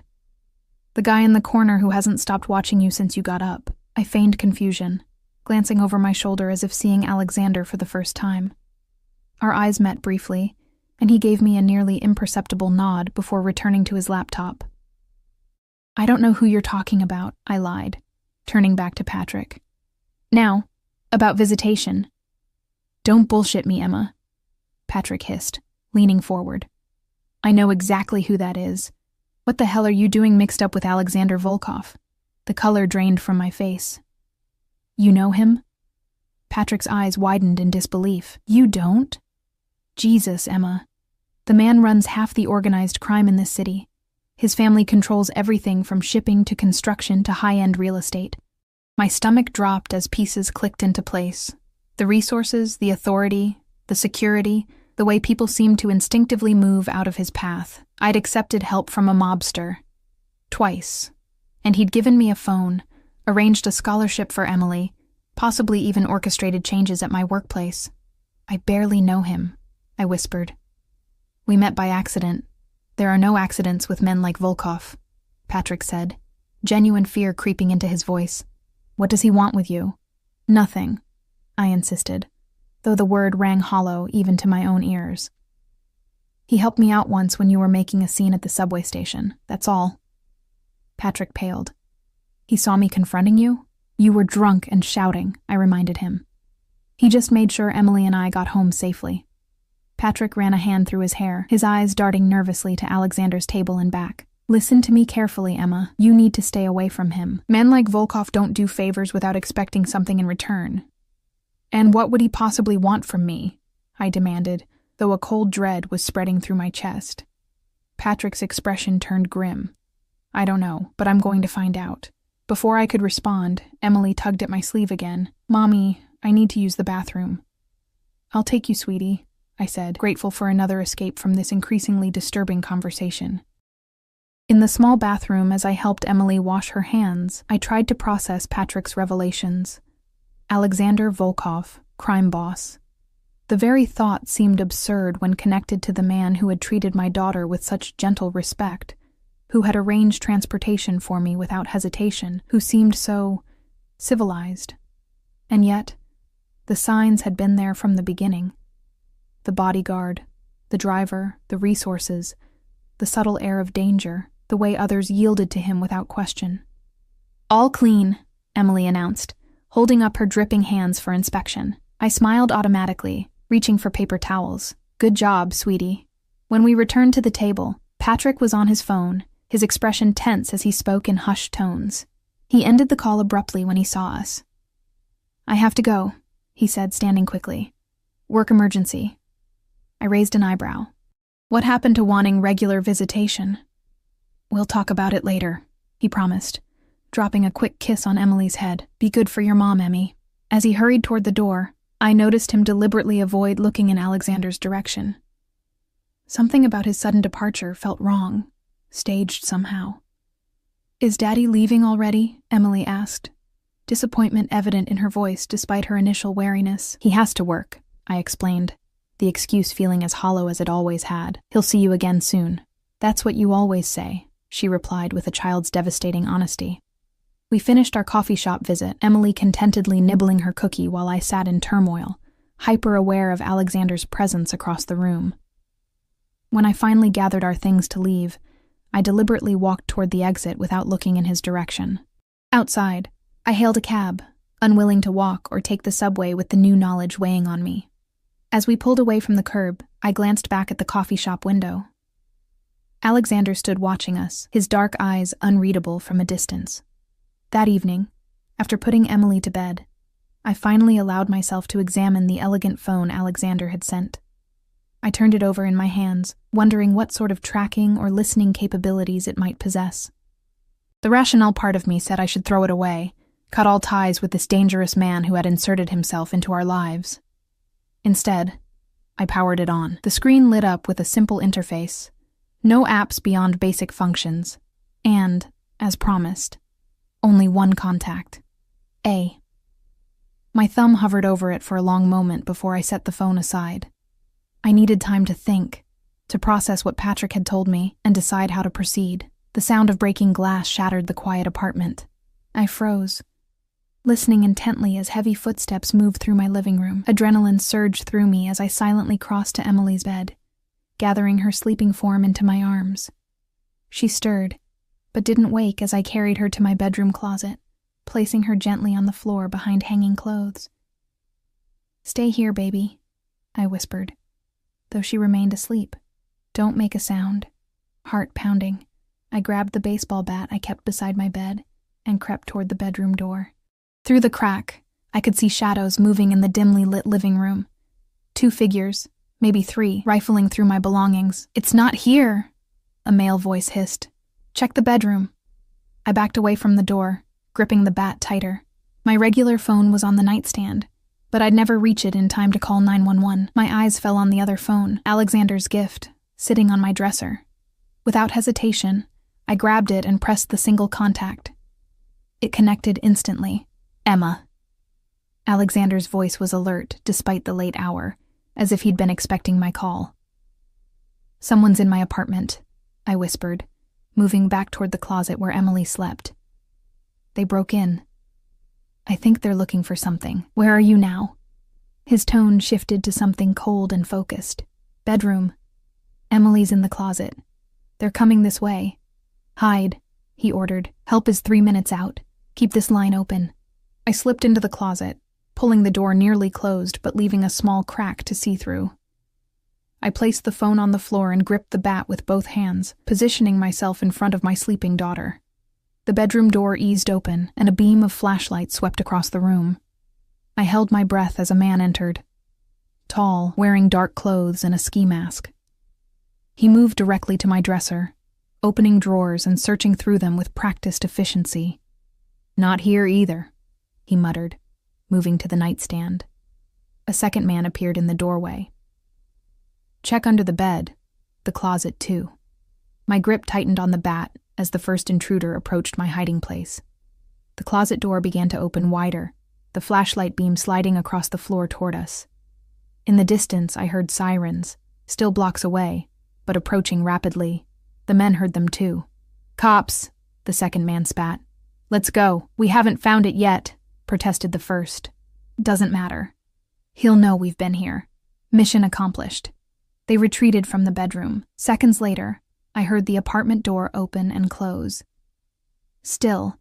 "The guy in the corner who hasn't stopped watching you since you got up." I feigned confusion, glancing over my shoulder as if seeing Alexander for the first time. Our eyes met briefly, and he gave me a nearly imperceptible nod before returning to his laptop. "I don't know who you're talking about," I lied, turning back to Patrick. "Now, about visitation." "Don't bullshit me, Emma," Patrick hissed, leaning forward. "I know exactly who that is. What the hell are you doing mixed up with Alexander Volkov?" The color drained from my face. "You know him?" Patrick's eyes widened in disbelief. "You don't?" "Jesus, Emma. The man runs half the organized crime in this city. His family controls everything from shipping to construction to high-end real estate." My stomach dropped as pieces clicked into place. The resources, the authority, the security, the way people seemed to instinctively move out of his path. I'd accepted help from a mobster. Twice. And he'd given me a phone, arranged a scholarship for Emily, possibly even orchestrated changes at my workplace. "I barely know him," I whispered. "We met by accident. There are no accidents with men like Volkov," Patrick said, genuine fear creeping into his voice. "What does he want with you?" "Nothing," I insisted, though the word rang hollow even to my own ears. "He helped me out once when you were making a scene at the subway station, that's all." Patrick paled. "He saw me confronting you? You were drunk and shouting," I reminded him. "He just made sure Emily and I got home safely." Patrick ran a hand through his hair, his eyes darting nervously to Alexander's table and back. "Listen to me carefully, Emma. You need to stay away from him. Men like Volkov don't do favors without expecting something in return." "And what would he possibly want from me?" I demanded, though a cold dread was spreading through my chest. Patrick's expression turned grim. "I don't know, but I'm going to find out." Before I could respond, Emily tugged at my sleeve again. "Mommy, I need to use the bathroom." "I'll take you, sweetie," I said, grateful for another escape from this increasingly disturbing conversation. In the small bathroom, as I helped Emily wash her hands, I tried to process Patrick's revelations. Alexander Volkov, crime boss. The very thought seemed absurd when connected to the man who had treated my daughter with such gentle respect, who had arranged transportation for me without hesitation, who seemed so civilized. And yet, the signs had been there from the beginning. The bodyguard, the driver, the resources, the subtle air of danger, the way others yielded to him without question. "All clean," Emily announced, holding up her dripping hands for inspection. I smiled automatically, reaching for paper towels. "Good job, sweetie." When we returned to the table, Patrick was on his phone, his expression tense as he spoke in hushed tones. He ended the call abruptly when he saw us. "I have to go," he said, standing quickly. "Work emergency." I raised an eyebrow. "What happened to wanting regular visitation?" "We'll talk about it later," he promised, dropping a quick kiss on Emily's head. "Be good for your mom, Emmy." As he hurried toward the door, I noticed him deliberately avoid looking in Alexander's direction. Something about his sudden departure felt wrong, staged somehow. "Is Daddy leaving already?" Emily asked, disappointment evident in her voice despite her initial wariness. "He has to work," I explained, the excuse feeling as hollow as it always had. "He'll see you again soon." "That's what you always say," she replied with a child's devastating honesty. We finished our coffee shop visit, Emily contentedly nibbling her cookie while I sat in turmoil, hyper-aware of Alexander's presence across the room. When I finally gathered our things to leave, I deliberately walked toward the exit without looking in his direction. Outside, I hailed a cab, unwilling to walk or take the subway with the new knowledge weighing on me. As we pulled away from the curb, I glanced back at the coffee shop window. Alexander stood watching us, his dark eyes unreadable from a distance. That evening, After putting Emily to bed, I finally allowed myself to examine the elegant phone Alexander had sent. I turned it over in my hands, wondering what sort of tracking or listening capabilities it might possess. The rationale part of me said I should throw it away, cut all ties with this dangerous man who had inserted himself into our lives. Instead, I powered it on. The screen lit up with a simple interface, no apps beyond basic functions, and, as promised, only one contact. A. My thumb hovered over it for a long moment before I set the phone aside. I needed time to think, to process what Patrick had told me, and decide how to proceed. The sound of breaking glass shattered the quiet apartment. I froze, listening intently as heavy footsteps moved through my living room. Adrenaline surged through me as I silently crossed to Emily's bed, gathering her sleeping form into my arms. She stirred, but didn't wake as I carried her to my bedroom closet, placing her gently on the floor behind hanging clothes. "Stay here, baby," I whispered, though she remained asleep. "Don't make a sound." Heart pounding, I grabbed the baseball bat I kept beside my bed and crept toward the bedroom door. Through the crack, I could see shadows moving in the dimly lit living room. 2 figures, maybe 3, rifling through my belongings. "It's not here," a male voice hissed. "Check the bedroom." I backed away from the door, gripping the bat tighter. My regular phone was on the nightstand, but I'd never reach it in time to call 911. My eyes fell on the other phone, Alexander's gift, sitting on my dresser. Without hesitation, I grabbed it and pressed the single contact. It connected instantly. "Emma." Alexander's voice was alert despite the late hour, as if he'd been expecting my call. "Someone's in my apartment," I whispered, moving back toward the closet where Emily slept. "They broke in. I think they're looking for something. Where are you now?" His tone shifted to something cold and focused. "Bedroom. Emily's in the closet. They're coming this way." "Hide," he ordered. "Help is 3 minutes out. Keep this line open." I slipped into the closet, pulling the door nearly closed but leaving a small crack to see through. I placed the phone on the floor and gripped the bat with both hands, positioning myself in front of my sleeping daughter. The bedroom door eased open, and a beam of flashlight swept across the room. I held my breath as a man entered. Tall, wearing dark clothes and a ski mask. He moved directly to my dresser, opening drawers and searching through them with practiced efficiency. "Not here either," he muttered, moving to the nightstand. A second man appeared in the doorway. "Check under the bed, the closet too." My grip tightened on the bat as the first intruder approached my hiding place. The closet door began to open wider, the flashlight beam sliding across the floor toward us. In the distance, I heard sirens, still blocks away, but approaching rapidly. The men heard them too. "Cops," the second man spat. "Let's go. We haven't found it yet," protested the first. "Doesn't matter. He'll know we've been here. Mission accomplished." They retreated from the bedroom. Seconds later, I heard the apartment door open and close. Still,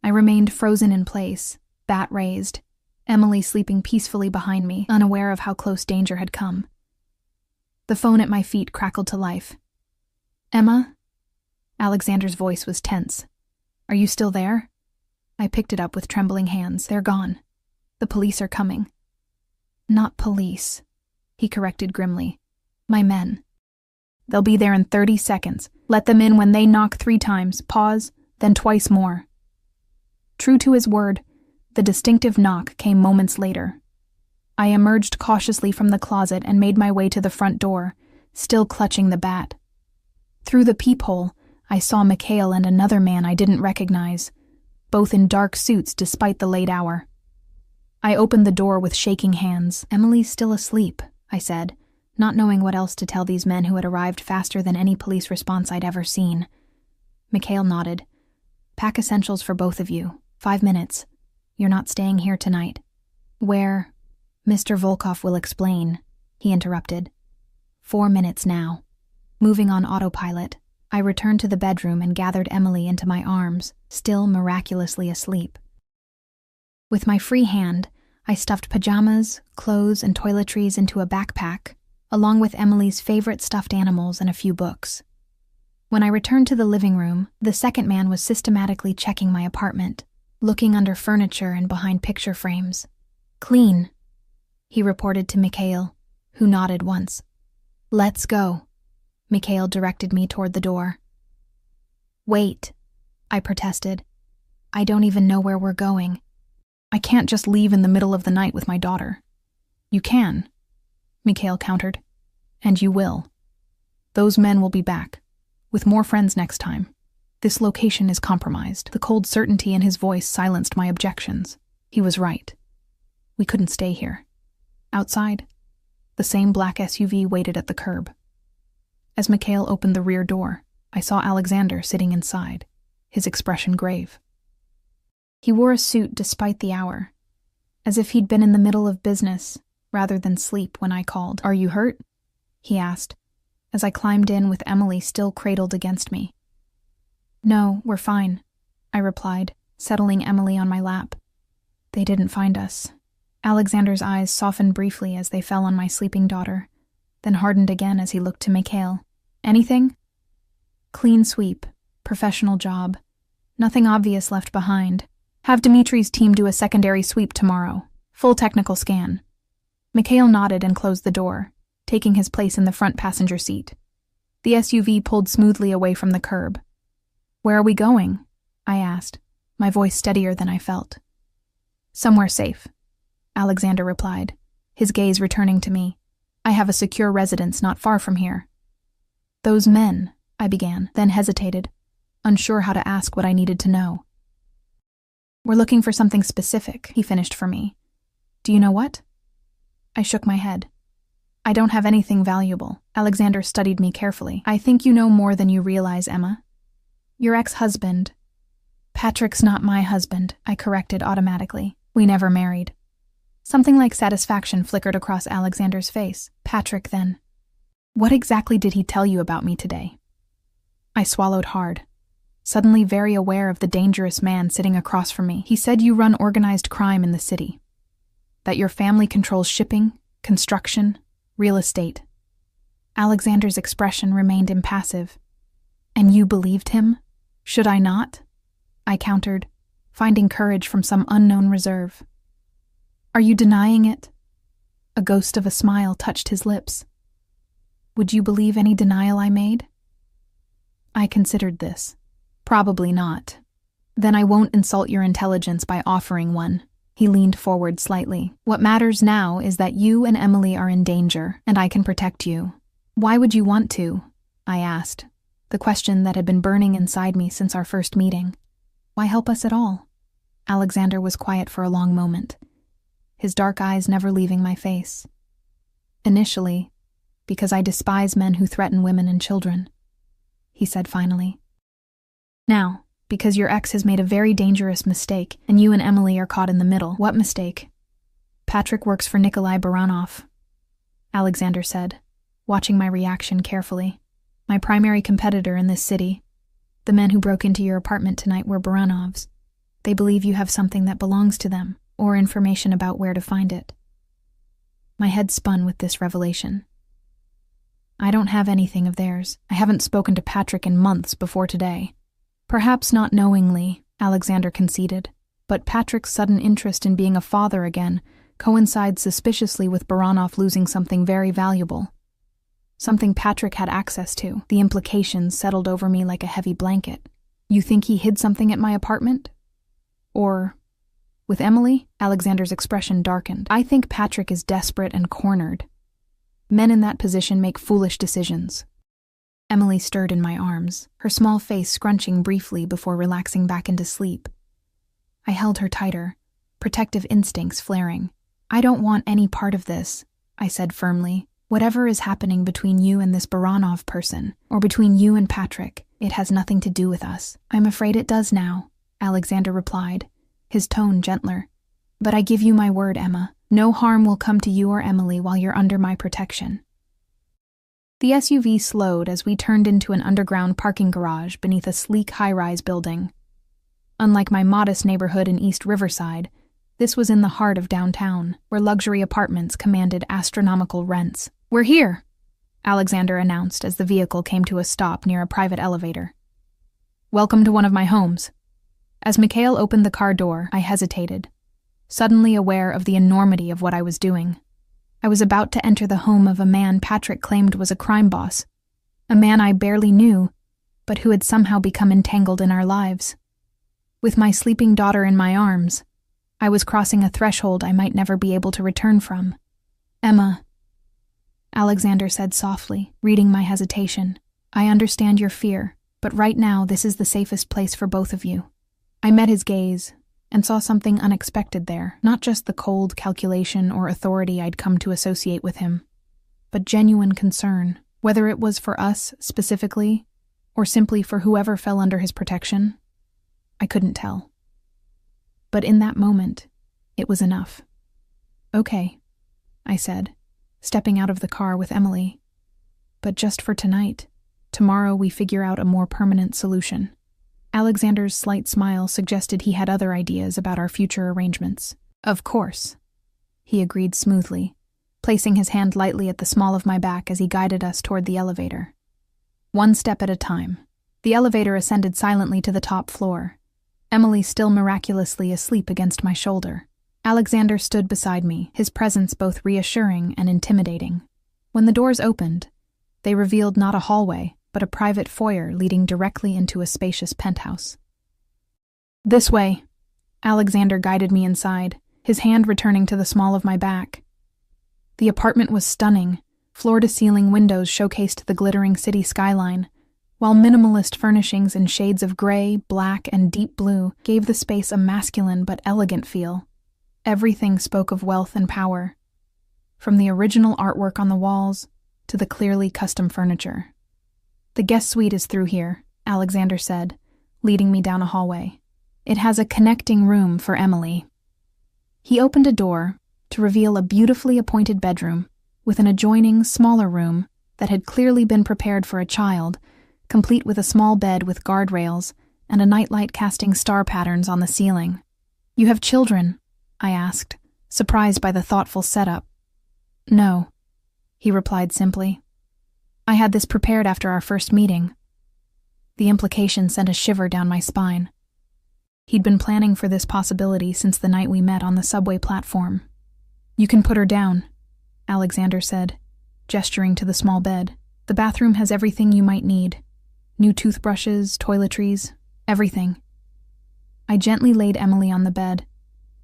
I remained frozen in place, bat raised, Emily sleeping peacefully behind me, unaware of how close danger had come. The phone at my feet crackled to life. "Emma?" Alexander's voice was tense. "Are you still there?" I picked it up with trembling hands. "They're gone. The police are coming." "Not police," he corrected grimly. "My men. They'll be there in 30 seconds. Let them in when they knock 3 times, pause, then twice more." True to his word, the distinctive knock came moments later. I emerged cautiously from the closet and made my way to the front door, still clutching the bat. Through the peephole, I saw Mikhail and another man I didn't recognize, both in dark suits despite the late hour. I opened the door with shaking hands. "Emily's still asleep," I said, not knowing what else to tell these men who had arrived faster than any police response I'd ever seen. Mikhail nodded. "Pack essentials for both of you. 5 minutes. You're not staying here tonight." "Where?" "Mr. Volkov will explain," he interrupted. 4 minutes now. Moving on autopilot, I returned to the bedroom and gathered Emily into my arms, still miraculously asleep. With my free hand, I stuffed pajamas, clothes, and toiletries into a backpack, along with Emily's favorite stuffed animals and a few books. When I returned to the living room, the second man was systematically checking my apartment. looking under furniture and behind picture frames. "Clean," he reported to Mikhail, who nodded once. "Let's go." Mikhail directed me toward the door. "Wait," I protested. "I don't even know where we're going." "I can't just leave in the middle of the night with my daughter." "You can," Mikhail countered. "And you will. Those men will be back, with more friends next time. This location is compromised." The cold certainty in his voice silenced my objections. He was right. We couldn't stay here. Outside, the same black SUV waited at the curb. As Mikhail opened the rear door, I saw Alexander sitting inside, his expression grave. He wore a suit despite the hour, as if he'd been in the middle of business rather than sleep when I called. "Are you hurt?" he asked, as I climbed in with Emily still cradled against me. "No, we're fine," I replied, settling Emily on my lap. "They didn't find us." Alexander's eyes softened briefly as they fell on my sleeping daughter, then hardened again as he looked to Mikhail. "Anything?" "Clean sweep. Professional job. Nothing obvious left behind. Have Dimitri's team do a secondary sweep tomorrow. Full technical scan." Mikhail nodded and closed the door, taking his place in the front passenger seat. The SUV pulled smoothly away from the curb. "Where are we going?" I asked, my voice steadier than I felt. "Somewhere safe," Alexander replied, his gaze returning to me. "I have a secure residence not far from here." "Those men," I began, then hesitated, unsure how to ask what I needed to know. "We're looking for something specific," he finished for me. "Do you know what?" I shook my head. "I don't have anything valuable." Alexander studied me carefully. "I think you know more than you realize, Emma. Your ex-husband—" "Patrick's not my husband," I corrected automatically. "We never married." Something like satisfaction flickered across Alexander's face. "Patrick, then. What exactly did he tell you about me today?" I swallowed hard, suddenly very aware of the dangerous man sitting across from me. "He said you run organized crime in the city. That your family controls shipping, construction, real estate." Alexander's expression remained impassive. "And you believed him? Should I not?" I countered, finding courage from some unknown reserve. "Are you denying it?" A ghost of a smile touched his lips. "Would you believe any denial I made?" I considered this. "Probably not." "Then I won't insult your intelligence by offering one." He leaned forward slightly. "What matters now is that you and Emily are in danger, and I can protect you." "Why would you want to?" I asked, the question that had been burning inside me since our first meeting. "Why help us at all?" Alexander was quiet for a long moment, his dark eyes never leaving my face. "Initially, because I despise men who threaten women and children," he said finally. "Now, because your ex has made a very dangerous mistake, and you and Emily are caught in the middle." "What mistake?" "Patrick works for Nikolai Baranov," Alexander said, watching my reaction carefully. "My primary competitor in this city. The men who broke into your apartment tonight were Baranovs. They believe you have something that belongs to them, or information about where to find it." My head spun with this revelation. "I don't have anything of theirs. I haven't spoken to Patrick in months before today." "Perhaps not knowingly," Alexander conceded, "but Patrick's sudden interest in being a father again coincides suspiciously with Baranov losing something very valuable. Something Patrick had access to." The implications settled over me like a heavy blanket. "You think he hid something at my apartment? Or with Emily?" Alexander's expression darkened. "I think Patrick is desperate and cornered. Men in that position make foolish decisions." Emily stirred in my arms, her small face scrunching briefly before relaxing back into sleep. I held her tighter, protective instincts flaring. "I don't want any part of this," I said firmly. "Whatever is happening between you and this Baranov person, or between you and Patrick, it has nothing to do with us." "I'm afraid it does now," Alexander replied, his tone gentler. "But I give you my word, Emma. No harm will come to you or Emily while you're under my protection." The SUV slowed as we turned into an underground parking garage beneath a sleek high-rise building. Unlike my modest neighborhood in East Riverside, this was in the heart of downtown, where luxury apartments commanded astronomical rents. "We're here," Alexander announced as the vehicle came to a stop near a private elevator. "Welcome to one of my homes." As Mikhail opened the car door, I hesitated, suddenly aware of the enormity of what I was doing. I was about to enter the home of a man Patrick claimed was a crime boss, a man I barely knew, but who had somehow become entangled in our lives. With my sleeping daughter in my arms, I was crossing a threshold I might never be able to return from. "Emma," Alexander said softly, reading my hesitation, "I understand your fear, but right now this is the safest place for both of you." I met his gaze and saw something unexpected there, not just the cold calculation or authority I'd come to associate with him, but genuine concern, whether it was for us specifically or simply for whoever fell under his protection. I couldn't tell. But in that moment, it was enough. "Okay," I said, stepping out of the car with Emily. "But just for tonight. Tomorrow we figure out a more permanent solution." Alexander's slight smile suggested he had other ideas about our future arrangements. "Of course," he agreed smoothly, placing his hand lightly at the small of my back as he guided us toward the elevator. One step at a time, the elevator ascended silently to the top floor, Emily still miraculously asleep against my shoulder. Alexander stood beside me, his presence both reassuring and intimidating. When the doors opened, they revealed not a hallway, but a private foyer leading directly into a spacious penthouse. "This way," Alexander guided me inside, his hand returning to the small of my back. The apartment was stunning. Floor-to-ceiling windows showcased the glittering city skyline, while minimalist furnishings in shades of gray, black, and deep blue gave the space a masculine but elegant feel. Everything spoke of wealth and power, from the original artwork on the walls to the clearly custom furniture. "The guest suite is through here," Alexander said, leading me down a hallway. "It has a connecting room for Emily." He opened a door to reveal a beautifully appointed bedroom with an adjoining, smaller room that had clearly been prepared for a child, complete with a small bed with guardrails and a nightlight casting star patterns on the ceiling. "You have children?" I asked, surprised by the thoughtful setup. "No," he replied simply. "I had this prepared after our first meeting." The implication sent a shiver down my spine. He'd been planning for this possibility since the night we met on the subway platform. "You can put her down," Alexander said, gesturing to the small bed. "The bathroom has everything you might need. New toothbrushes, toiletries, everything." I gently laid Emily on the bed,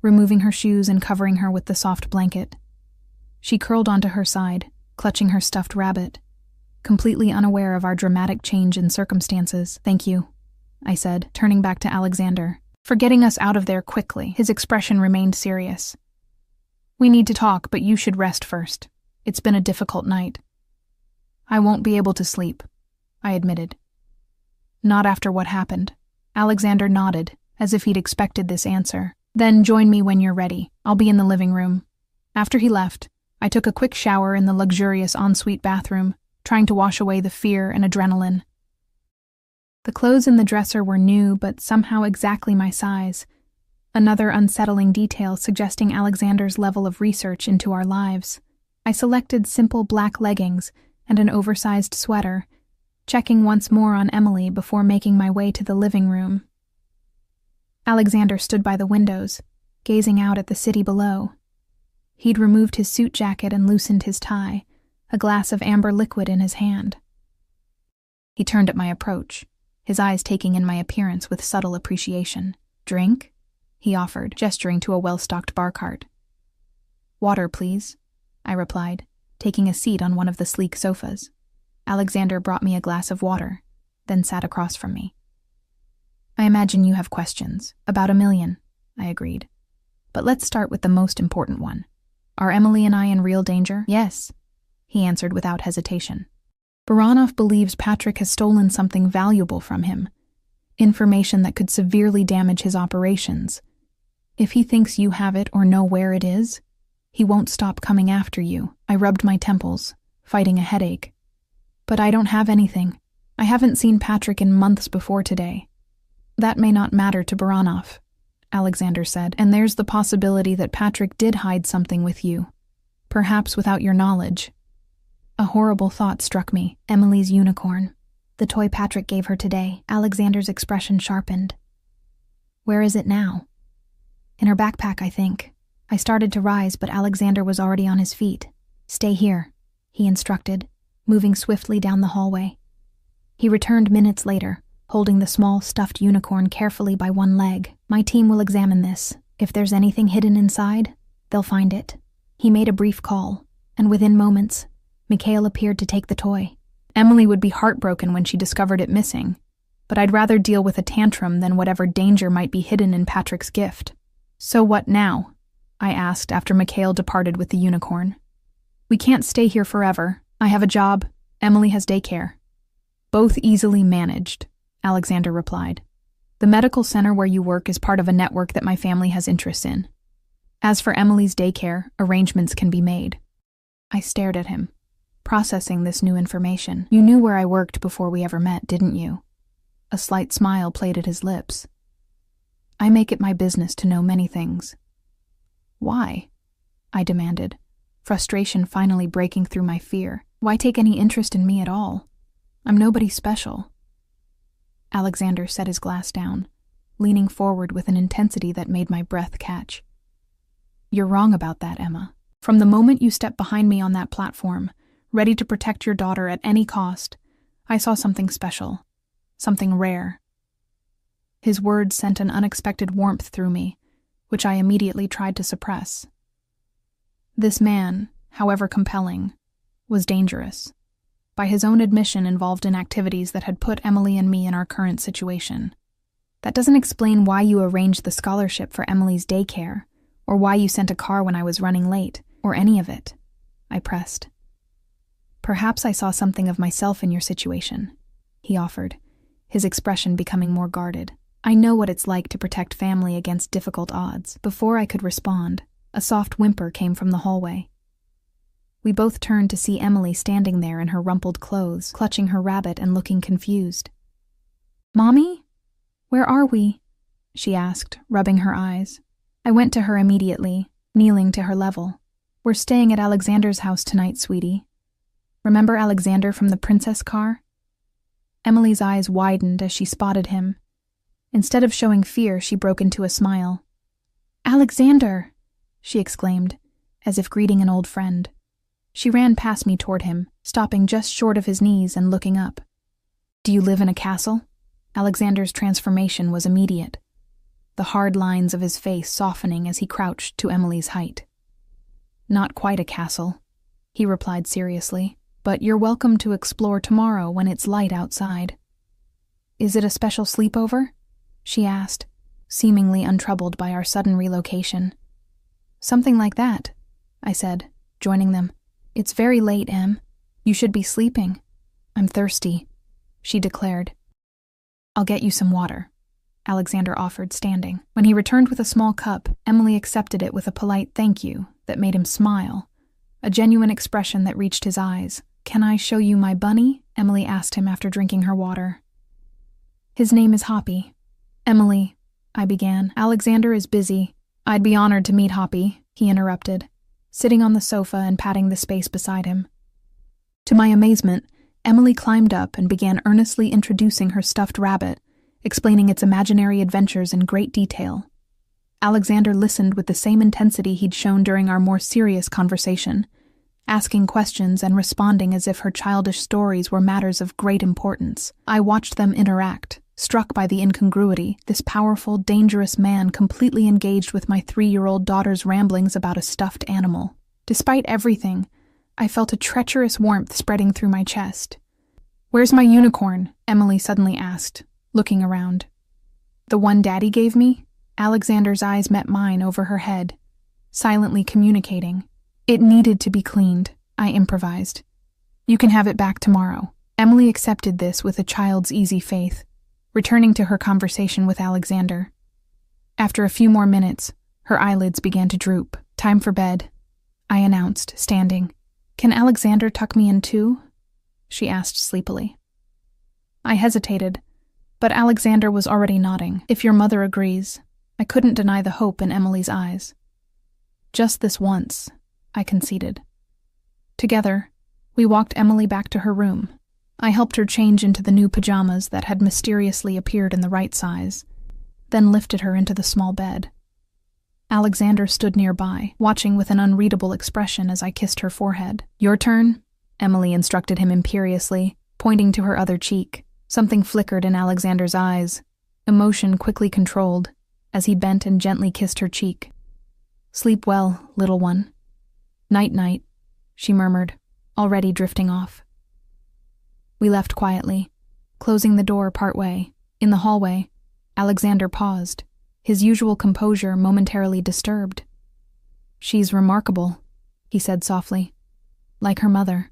removing her shoes and covering her with the soft blanket. She curled onto her side, clutching her stuffed rabbit, completely unaware of our dramatic change in circumstances. "Thank you," I said, turning back to Alexander. For getting us out of there quickly, his expression remained serious. "We need to talk, but you should rest first. It's been a difficult night." "I won't be able to sleep," I admitted. "Not after what happened." Alexander nodded, as if he'd expected this answer. "Then join me when you're ready. I'll be in the living room." After he left, I took a quick shower in the luxurious ensuite bathroom, trying to wash away the fear and adrenaline. The clothes in the dresser were new, but somehow exactly my size, another unsettling detail suggesting Alexander's level of research into our lives. I selected simple black leggings and an oversized sweater, checking once more on Emily before making my way to the living room. Alexander stood by the windows, gazing out at the city below. He'd removed his suit jacket and loosened his tie, a glass of amber liquid in his hand. He turned at my approach, his eyes taking in my appearance with subtle appreciation. "Drink?" he offered, gesturing to a well-stocked bar cart. "Water, please," I replied, taking a seat on one of the sleek sofas. Alexander brought me a glass of water, then sat across from me. "I imagine you have questions. About 1,000,000, I agreed. "But let's start with the most important one. Are Emily and I in real danger?" "Yes," he answered without hesitation. "Baranov believes Patrick has stolen something valuable from him, information that could severely damage his operations. If he thinks you have it or know where it is, he won't stop coming after you." I rubbed my temples, fighting a headache. "But I don't have anything. I haven't seen Patrick in months before today." "That may not matter to Baranov," Alexander said, "and there's the possibility that Patrick did hide something with you, perhaps without your knowledge." A horrible thought struck me. Emily's unicorn, the toy Patrick gave her today. Alexander's expression sharpened. Where is it now? In her backpack, I think. I started to rise, but Alexander was already on his feet. Stay here, he instructed, moving swiftly down the hallway. He returned minutes later, holding the small stuffed unicorn carefully by one leg. My team will examine this. If there's anything hidden inside, they'll find it. He made a brief call, and within moments, Mikhail appeared to take the toy. Emily would be heartbroken when she discovered it missing, but I'd rather deal with a tantrum than whatever danger might be hidden in Patrick's gift. So what now? I asked after Mikhail departed with the unicorn. We can't stay here forever. I have a job. Emily has daycare. Both easily managed, Alexander replied. The medical center where you work is part of a network that my family has interests in. As for Emily's daycare, arrangements can be made. I stared at him, processing this new information. You knew where I worked before we ever met, didn't you? A slight smile played at his lips. I make it my business to know many things. Why? I demanded, frustration finally breaking through my fear. Why take any interest in me at all? I'm nobody special. Alexander set his glass down, leaning forward with an intensity that made my breath catch. You're wrong about that, Emma. From the moment you stepped behind me on that platform, ready to protect your daughter at any cost, I saw something special, something rare. His words sent an unexpected warmth through me, which I immediately tried to suppress. This man, however compelling, was dangerous. By his own admission, involved in activities that had put Emily and me in our current situation. That doesn't explain why you arranged the scholarship for Emily's daycare, or why you sent a car when I was running late, or any of it, I pressed. Perhaps I saw something of myself in your situation, he offered, his expression becoming more guarded. I know what it's like to protect family against difficult odds. Before I could respond, a soft whimper came from the hallway. We both turned to see Emily standing there in her rumpled clothes, clutching her rabbit and looking confused. Mommy? Where are we? She asked, rubbing her eyes. I went to her immediately, kneeling to her level. We're staying at Alexander's house tonight, sweetie. Remember Alexander from the princess car? Emily's eyes widened as she spotted him. Instead of showing fear, she broke into a smile. Alexander! She exclaimed, as if greeting an old friend. She ran past me toward him, stopping just short of his knees and looking up. Do you live in a castle? Alexander's transformation was immediate, the hard lines of his face softening as he crouched to Emily's height. Not quite a castle, he replied seriously, but you're welcome to explore tomorrow when it's light outside. Is it a special sleepover? She asked, seemingly untroubled by our sudden relocation. Something like that, I said, joining them. It's very late, Em. You should be sleeping. I'm thirsty, she declared. I'll get you some water, Alexander offered, standing. When he returned with a small cup, Emily accepted it with a polite thank you that made him smile, a genuine expression that reached his eyes. Can I show you my bunny? Emily asked him after drinking her water. His name is Hoppy. Emily, I began. Alexander is busy. I'd be honored to meet Hoppy, he interrupted, sitting on the sofa and patting the space beside him. To my amazement, Emily climbed up and began earnestly introducing her stuffed rabbit, explaining its imaginary adventures in great detail. Alexander listened with the same intensity he'd shown during our more serious conversation, asking questions and responding as if her childish stories were matters of great importance. I watched them interact, struck by the incongruity, this powerful, dangerous man completely engaged with my 3-year-old daughter's ramblings about a stuffed animal. Despite everything, I felt a treacherous warmth spreading through my chest. Where's my unicorn? Emily suddenly asked, looking around. The one Daddy gave me? Alexander's eyes met mine over her head, silently communicating. It needed to be cleaned, I improvised. You can have it back tomorrow. Emily accepted this with a child's easy faith, returning to her conversation with Alexander. After a few more minutes, her eyelids began to droop. Time for bed, I announced, standing. Can Alexander tuck me in too? She asked sleepily. I hesitated, but Alexander was already nodding. If your mother agrees. I couldn't deny the hope in Emily's eyes. Just this once, I conceded. Together, we walked Emily back to her room. I helped her change into the new pajamas that had mysteriously appeared in the right size. then lifted her into the small bed. Alexander stood nearby, watching with an unreadable expression as I kissed her forehead. "Your turn," Emily instructed him imperiously, pointing to her other cheek. Something flickered in Alexander's eyes, emotion quickly controlled, as he bent and gently kissed her cheek. "Sleep well, little one." "Night-night," she murmured, already drifting off. We left quietly, closing the door partway. In the hallway, Alexander paused, his usual composure momentarily disturbed. "She's remarkable," he said softly. "Like her mother."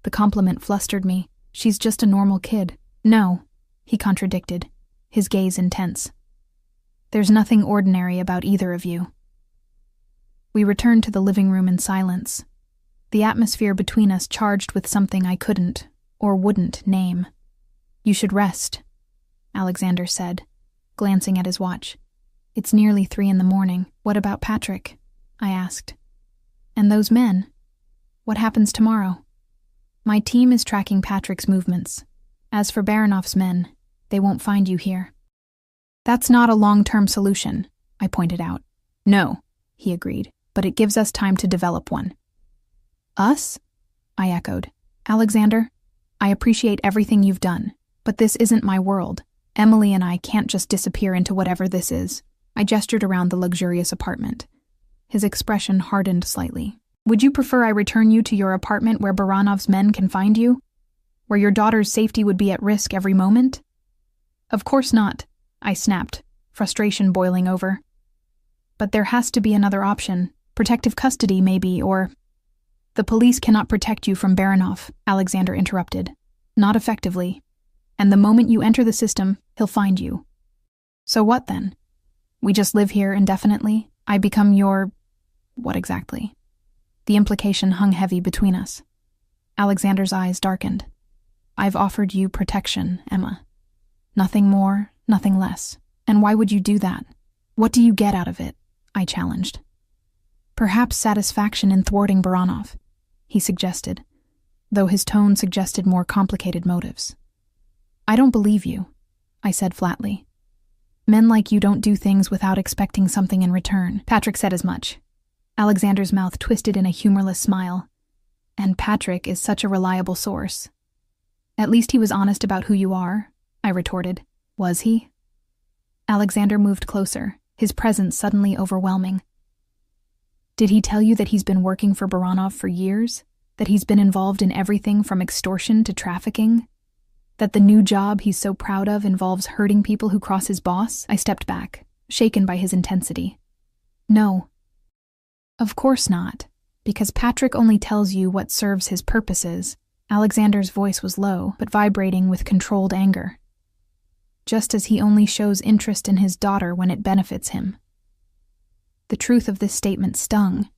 The compliment flustered me. "She's just a normal kid." "No," he contradicted, his gaze intense. "There's nothing ordinary about either of you." We returned to the living room in silence, the atmosphere between us charged with something I couldn't, or wouldn't, name. "You should rest," Alexander said, glancing at his watch. "It's nearly 3 a.m. What about Patrick?" I asked. "And those men? What happens tomorrow?" "My team is tracking Patrick's movements. As for Baronoff's men, they won't find you here." "That's not a long-term solution," I pointed out. "No," he agreed, "but it gives us time to develop one." "Us?" I echoed. "Alexander, I appreciate everything you've done, but this isn't my world. Emily and I can't just disappear into whatever this is." I gestured around the luxurious apartment. His expression hardened slightly. "Would you prefer I return you to your apartment where Baranov's men can find you? Where your daughter's safety would be at risk every moment?" "Of course not," I snapped, frustration boiling over. "But there has to be another option. Protective custody, maybe, or—" "The police cannot protect you from Baronoff," Alexander interrupted. "Not effectively. And the moment you enter the system, he'll find you." "So what then? We just live here indefinitely? I become your—" "What exactly?" The implication hung heavy between us. Alexander's eyes darkened. "I've offered you protection, Emma. Nothing more, nothing less. And why would you do that? What do you get out of it?" I challenged. "Perhaps satisfaction in thwarting Baronoff," he suggested, though his tone suggested more complicated motives. "I don't believe you," I said flatly. "Men like you don't do things without expecting something in return." Patrick said as much. Alexander's mouth twisted in a humorless smile. "And Patrick is such a reliable source." "At least he was honest about who you are," I retorted. "Was he?" Alexander moved closer, his presence suddenly overwhelming. "Did he tell you that he's been working for Baranov for years? That he's been involved in everything from extortion to trafficking? That the new job he's so proud of involves hurting people who cross his boss?" I stepped back, shaken by his intensity. "No. Of course not, because Patrick only tells you what serves his purposes." Alexander's voice was low, but vibrating with controlled anger. "Just as he only shows interest in his daughter when it benefits him." The truth of this statement stung,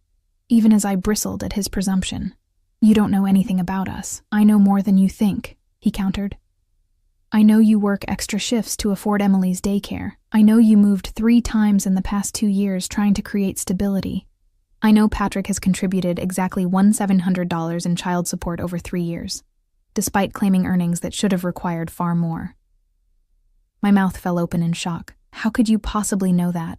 even as I bristled at his presumption. "You don't know anything about us. I know more than you think," he countered. "I know you work extra shifts to afford Emily's daycare. I know you moved 3 times in the past 2 years trying to create stability. I know Patrick has contributed exactly $1,700 in child support over 3 years, despite claiming earnings that should have required far more." My mouth fell open in shock. "How could you possibly know that?"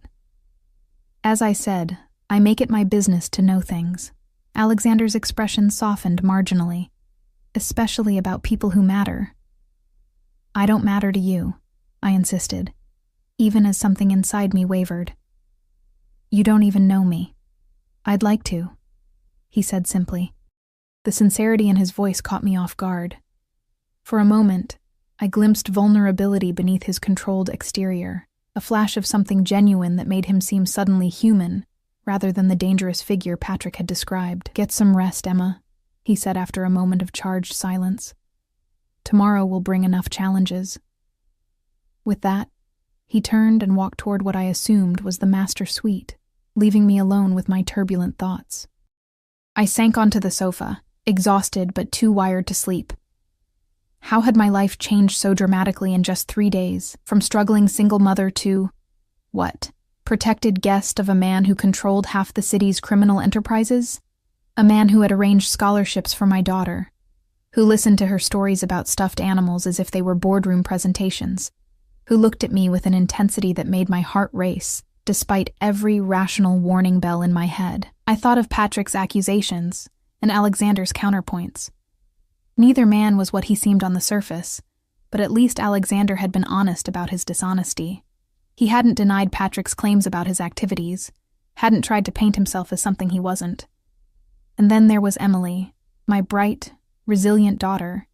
"As I said, I make it my business to know things." Alexander's expression softened marginally, "especially about people who matter." "I don't matter to you," I insisted, even as something inside me wavered. "You don't even know me." "I'd like to," he said simply. The sincerity in his voice caught me off guard. For a moment, I glimpsed vulnerability beneath his controlled exterior, a flash of something genuine that made him seem suddenly human, rather than the dangerous figure Patrick had described. "Get some rest, Emma," he said after a moment of charged silence. "Tomorrow will bring enough challenges." With that, he turned and walked toward what I assumed was the master suite, leaving me alone with my turbulent thoughts. I sank onto the sofa, exhausted but too wired to sleep. How had my life changed so dramatically in just 3 days, from struggling single mother to, what, protected guest of a man who controlled half the city's criminal enterprises? A man who had arranged scholarships for my daughter, who listened to her stories about stuffed animals as if they were boardroom presentations, who looked at me with an intensity that made my heart race, despite every rational warning bell in my head. I thought of Patrick's accusations and Alexander's counterpoints. Neither man was what he seemed on the surface, but at least Alexander had been honest about his dishonesty. He hadn't denied Patrick's claims about his activities, hadn't tried to paint himself as something he wasn't. And then there was Emily, my bright, resilient daughter,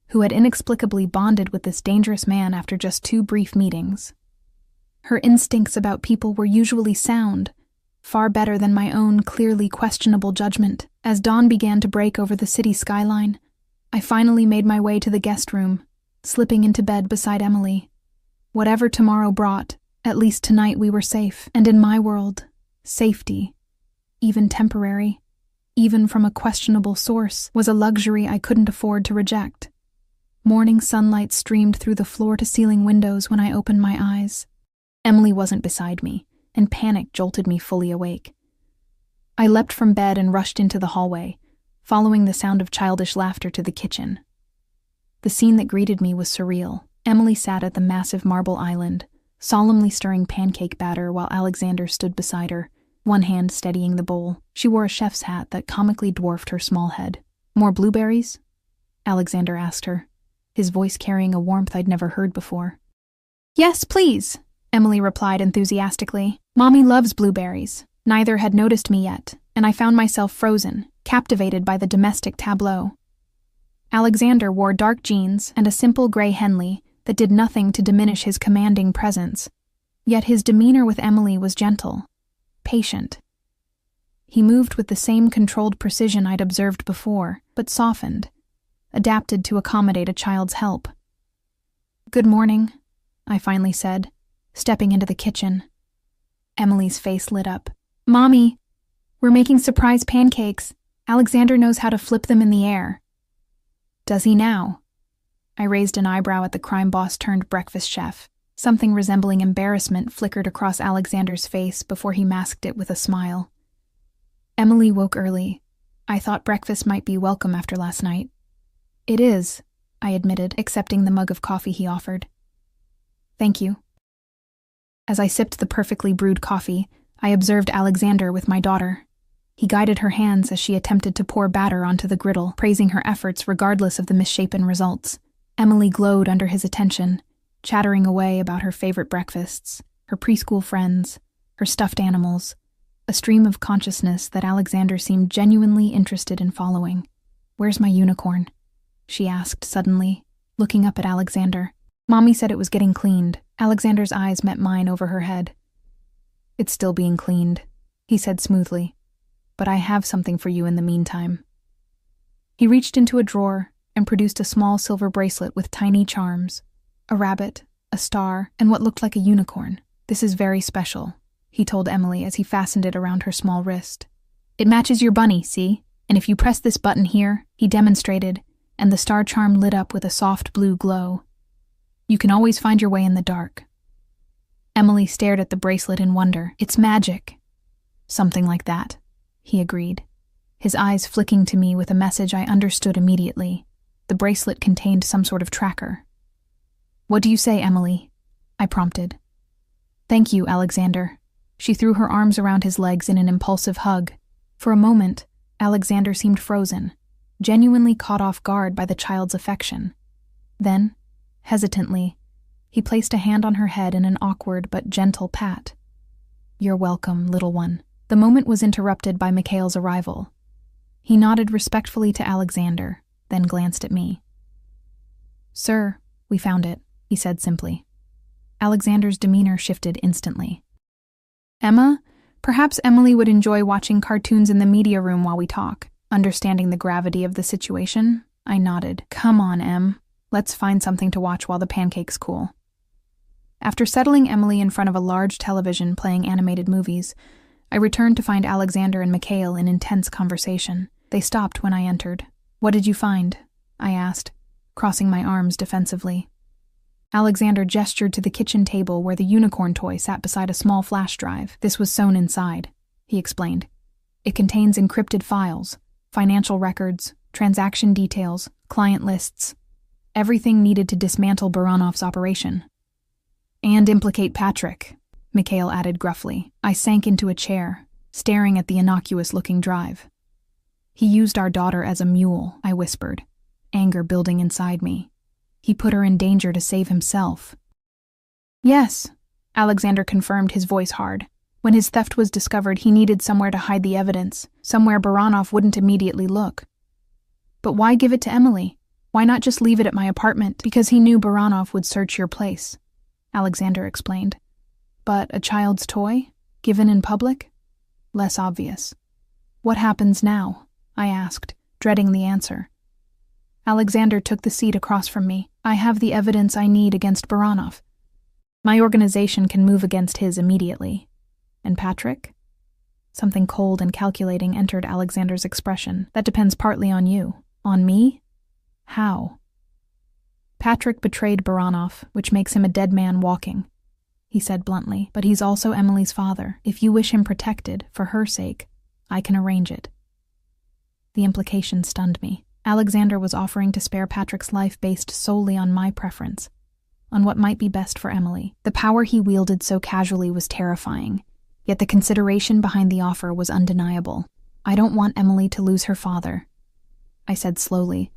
who had inexplicably bonded with this dangerous man after just 2 brief meetings. Her instincts about people were usually sound, far better than my own clearly questionable judgment. As dawn began to break over the city skyline, I finally made my way to the guest room, slipping into bed beside Emily. Whatever tomorrow brought, at least tonight we were safe, and in my world, safety, even temporary, even from a questionable source, was a luxury I couldn't afford to reject. Morning sunlight streamed through the floor-to-ceiling windows when I opened my eyes. Emily wasn't beside me, and panic jolted me fully awake. I leapt from bed and rushed into the hallway, following the sound of childish laughter to the kitchen. The scene that greeted me was surreal. Emily sat at the massive marble island, solemnly stirring pancake batter while Alexander stood beside her, one hand steadying the bowl. She wore a chef's hat that comically dwarfed her small head. "More blueberries?" Alexander asked her, his voice carrying a warmth I'd never heard before. "Yes, please," Emily replied enthusiastically. "Mommy loves blueberries." Neither had noticed me yet, and I found myself frozen, captivated by the domestic tableau. Alexander wore dark jeans and a simple gray Henley that did nothing to diminish his commanding presence, yet his demeanor with Emily was gentle, patient. He moved with the same controlled precision I'd observed before, but softened, adapted to accommodate a child's help. "Good morning," I finally said, stepping into the kitchen. Emily's face lit up. "Mommy, we're making surprise pancakes. Alexander knows how to flip them in the air." "Does he now?" I raised an eyebrow at the crime boss turned breakfast chef. Something resembling embarrassment flickered across Alexander's face before he masked it with a smile. Emily woke early. I thought breakfast might be welcome after last night. "It is," I admitted, accepting the mug of coffee he offered. "Thank you." As I sipped the perfectly brewed coffee, I observed Alexander with my daughter. He guided her hands as she attempted to pour batter onto the griddle, praising her efforts regardless of the misshapen results. Emily glowed under his attention, chattering away about her favorite breakfasts, her preschool friends, her stuffed animals, a stream of consciousness that Alexander seemed genuinely interested in following. "Where's my unicorn?" she asked suddenly, looking up at Alexander. Mommy said it was getting cleaned. Alexander's eyes met mine over her head. "It's still being cleaned," he said smoothly, "but I have something for you in the meantime." He reached into a drawer and produced a small silver bracelet with tiny charms, a rabbit, a star, and what looked like a unicorn. "This is very special," he told Emily as he fastened it around her small wrist. "It matches your bunny, see? And if you press this button here," he demonstrated, and the star charm lit up with a soft blue glow. "You can always find your way in the dark." Emily stared at the bracelet in wonder. "It's magic." "Something like that," he agreed, his eyes flicking to me with a message I understood immediately. The bracelet contained some sort of tracker. "What do you say, Emily?" I prompted. "Thank you, Alexander." She threw her arms around his legs in an impulsive hug. For a moment, Alexander seemed frozen, genuinely caught off guard by the child's affection. Then, hesitantly, he placed a hand on her head in an awkward but gentle pat. "You're welcome, little one." The moment was interrupted by Mikhail's arrival. He nodded respectfully to Alexander, then glanced at me. "Sir, we found it," he said simply. Alexander's demeanor shifted instantly. "Emma, perhaps Emily would enjoy watching cartoons in the media room while we talk." Understanding the gravity of the situation, I nodded. "Come on, Em. Let's find something to watch while the pancakes cool." After settling Emily in front of a large television playing animated movies, I returned to find Alexander and Mikhail in intense conversation. They stopped when I entered. "What did you find?" I asked, crossing my arms defensively. Alexander gestured to the kitchen table where the unicorn toy sat beside a small flash drive. "This was sewn inside," he explained. "It contains encrypted files, financial records, transaction details, client lists, everything needed to dismantle Baranov's operation." And implicate Patrick, Mikhail added gruffly. I sank into a chair, staring at the innocuous-looking drive. He used our daughter as a mule, I whispered, anger building inside me. He put her in danger to save himself. Yes, Alexander confirmed, his voice hard. When his theft was discovered, he needed somewhere to hide the evidence, somewhere Baranov wouldn't immediately look. But why give it to Emily? Why not just leave it at my apartment? Because he knew Baranov would search your place, Alexander explained. But a child's toy? Given in public? Less obvious. What happens now? I asked, dreading the answer. Alexander took the seat across from me. I have the evidence I need against Baranov. My organization can move against his immediately. And Patrick? Something cold and calculating entered Alexander's expression. That depends partly on you. On me? How? Patrick betrayed Baranov, which makes him a dead man walking, he said bluntly. But he's also Emily's father. If you wish him protected, for her sake, I can arrange it. The implication stunned me. Alexander was offering to spare Patrick's life based solely on my preference, on what might be best for Emily. The power he wielded so casually was terrifying, yet the consideration behind the offer was undeniable. I don't want Emily to lose her father, I said slowly,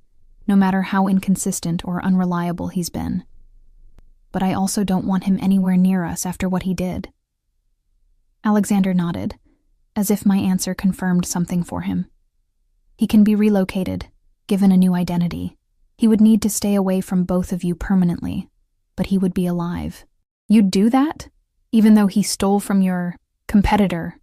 no matter how inconsistent or unreliable he's been. But I also don't want him anywhere near us after what he did. Alexander nodded, as if my answer confirmed something for him. He can be relocated, given a new identity. He would need to stay away from both of you permanently, but he would be alive. You'd do that? Even though he stole from your competitor?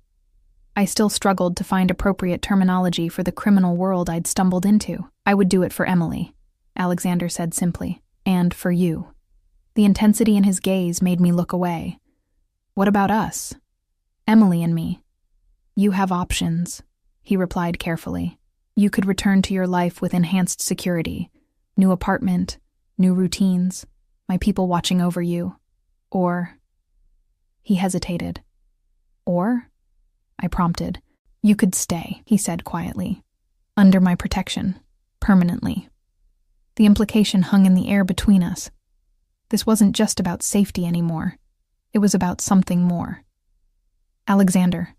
I still struggled to find appropriate terminology for the criminal world I'd stumbled into. I would do it for Emily, Alexander said simply, and for you. The intensity in his gaze made me look away. What about us? Emily and me. You have options, he replied carefully. You could return to your life with enhanced security, new apartment, new routines, my people watching over you. Or, he hesitated. Or? I prompted. You could stay, he said quietly. Under my protection, permanently. The implication hung in the air between us. This wasn't just about safety anymore. It was about something more. Alexander,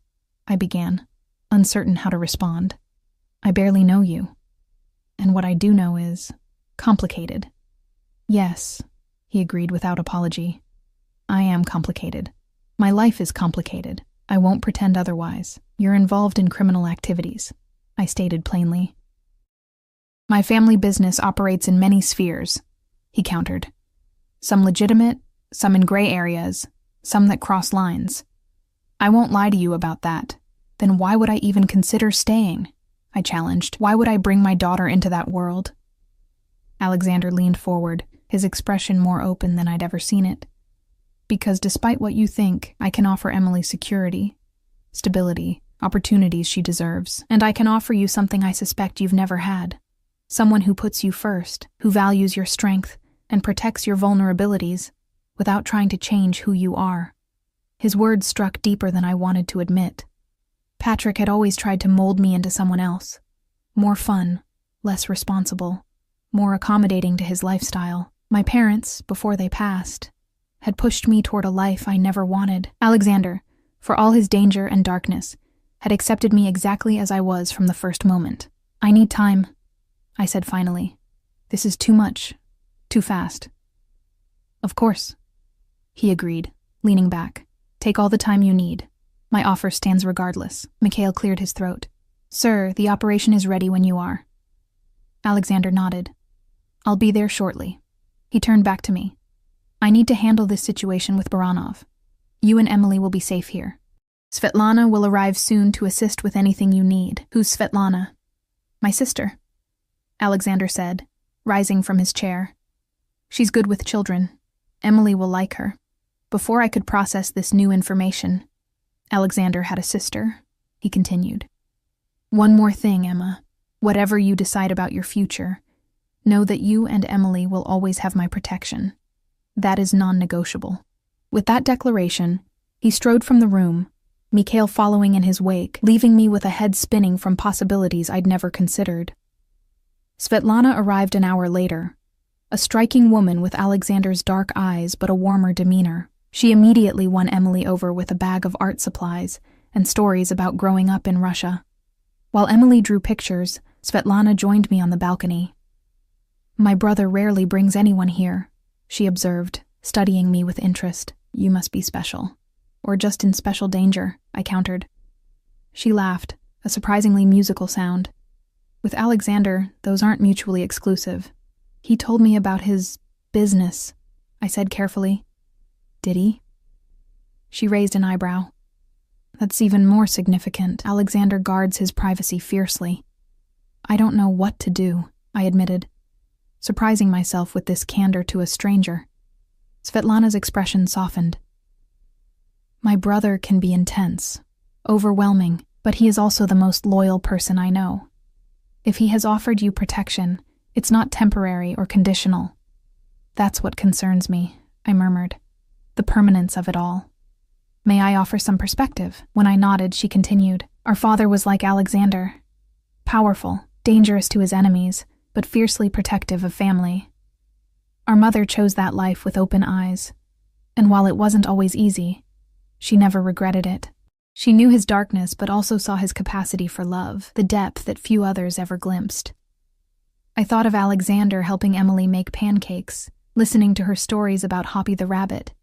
I began, uncertain how to respond. I barely know you. And what I do know is complicated. Yes, he agreed without apology. I am complicated. My life is complicated. I won't pretend otherwise. You're involved in criminal activities, I stated plainly. My family business operates in many spheres, he countered. Some legitimate, some in gray areas, some that cross lines. I won't lie to you about that. Then why would I even consider staying? I challenged. Why would I bring my daughter into that world? Alexander leaned forward, his expression more open than I'd ever seen it. Because despite what you think, I can offer Emily security, stability, opportunities she deserves, and I can offer you something I suspect you've never had. Someone who puts you first, who values your strength, and protects your vulnerabilities, without trying to change who you are. His words struck deeper than I wanted to admit. Patrick had always tried to mold me into someone else. More fun, less responsible, more accommodating to his lifestyle. My parents, before they passed, had pushed me toward a life I never wanted. Alexander, for all his danger and darkness, had accepted me exactly as I was from the first moment. I need time, I said finally. This is too much, too fast. Of course, he agreed, leaning back. Take all the time you need. My offer stands regardless. Mikhail cleared his throat. Sir, the operation is ready when you are. Alexander nodded. I'll be there shortly. He turned back to me. I need to handle this situation with Baranov. You and Emily will be safe here. Svetlana will arrive soon to assist with anything you need. Who's Svetlana? My sister, Alexander said, rising from his chair. She's good with children. Emily will like her. Before I could process this new information, Alexander had a sister, he continued. One more thing, Emma. Whatever you decide about your future, know that you and Emily will always have my protection. That is non-negotiable. With that declaration, he strode from the room, Mikhail following in his wake, leaving me with a head spinning from possibilities I'd never considered. Svetlana arrived an hour later, a striking woman with Alexander's dark eyes but a warmer demeanor. She immediately won Emily over with a bag of art supplies and stories about growing up in Russia. While Emily drew pictures, Svetlana joined me on the balcony. "My brother rarely brings anyone here," she observed, studying me with interest. "You must be special. Or just in special danger," I countered. She laughed, a surprisingly musical sound. "With Alexander, those aren't mutually exclusive. He told me about his business," I said carefully. "Did he?" She raised an eyebrow. "That's even more significant. Alexander guards his privacy fiercely." "I don't know what to do," I admitted, surprising myself with this candor to a stranger. Svetlana's expression softened. "My brother can be intense, overwhelming, but he is also the most loyal person I know. If he has offered you protection, it's not temporary or conditional. That's what concerns me," I murmured. "The permanence of it all." "May I offer some perspective?" When I nodded, she continued. "Our father was like Alexander. Powerful, dangerous to his enemies, but fiercely protective of family. Our mother chose that life with open eyes, and while it wasn't always easy, she never regretted it. She knew his darkness but also saw his capacity for love, the depth that few others ever glimpsed. I thought of Alexander helping Emily make pancakes, listening to her stories about Hoppy the rabbit,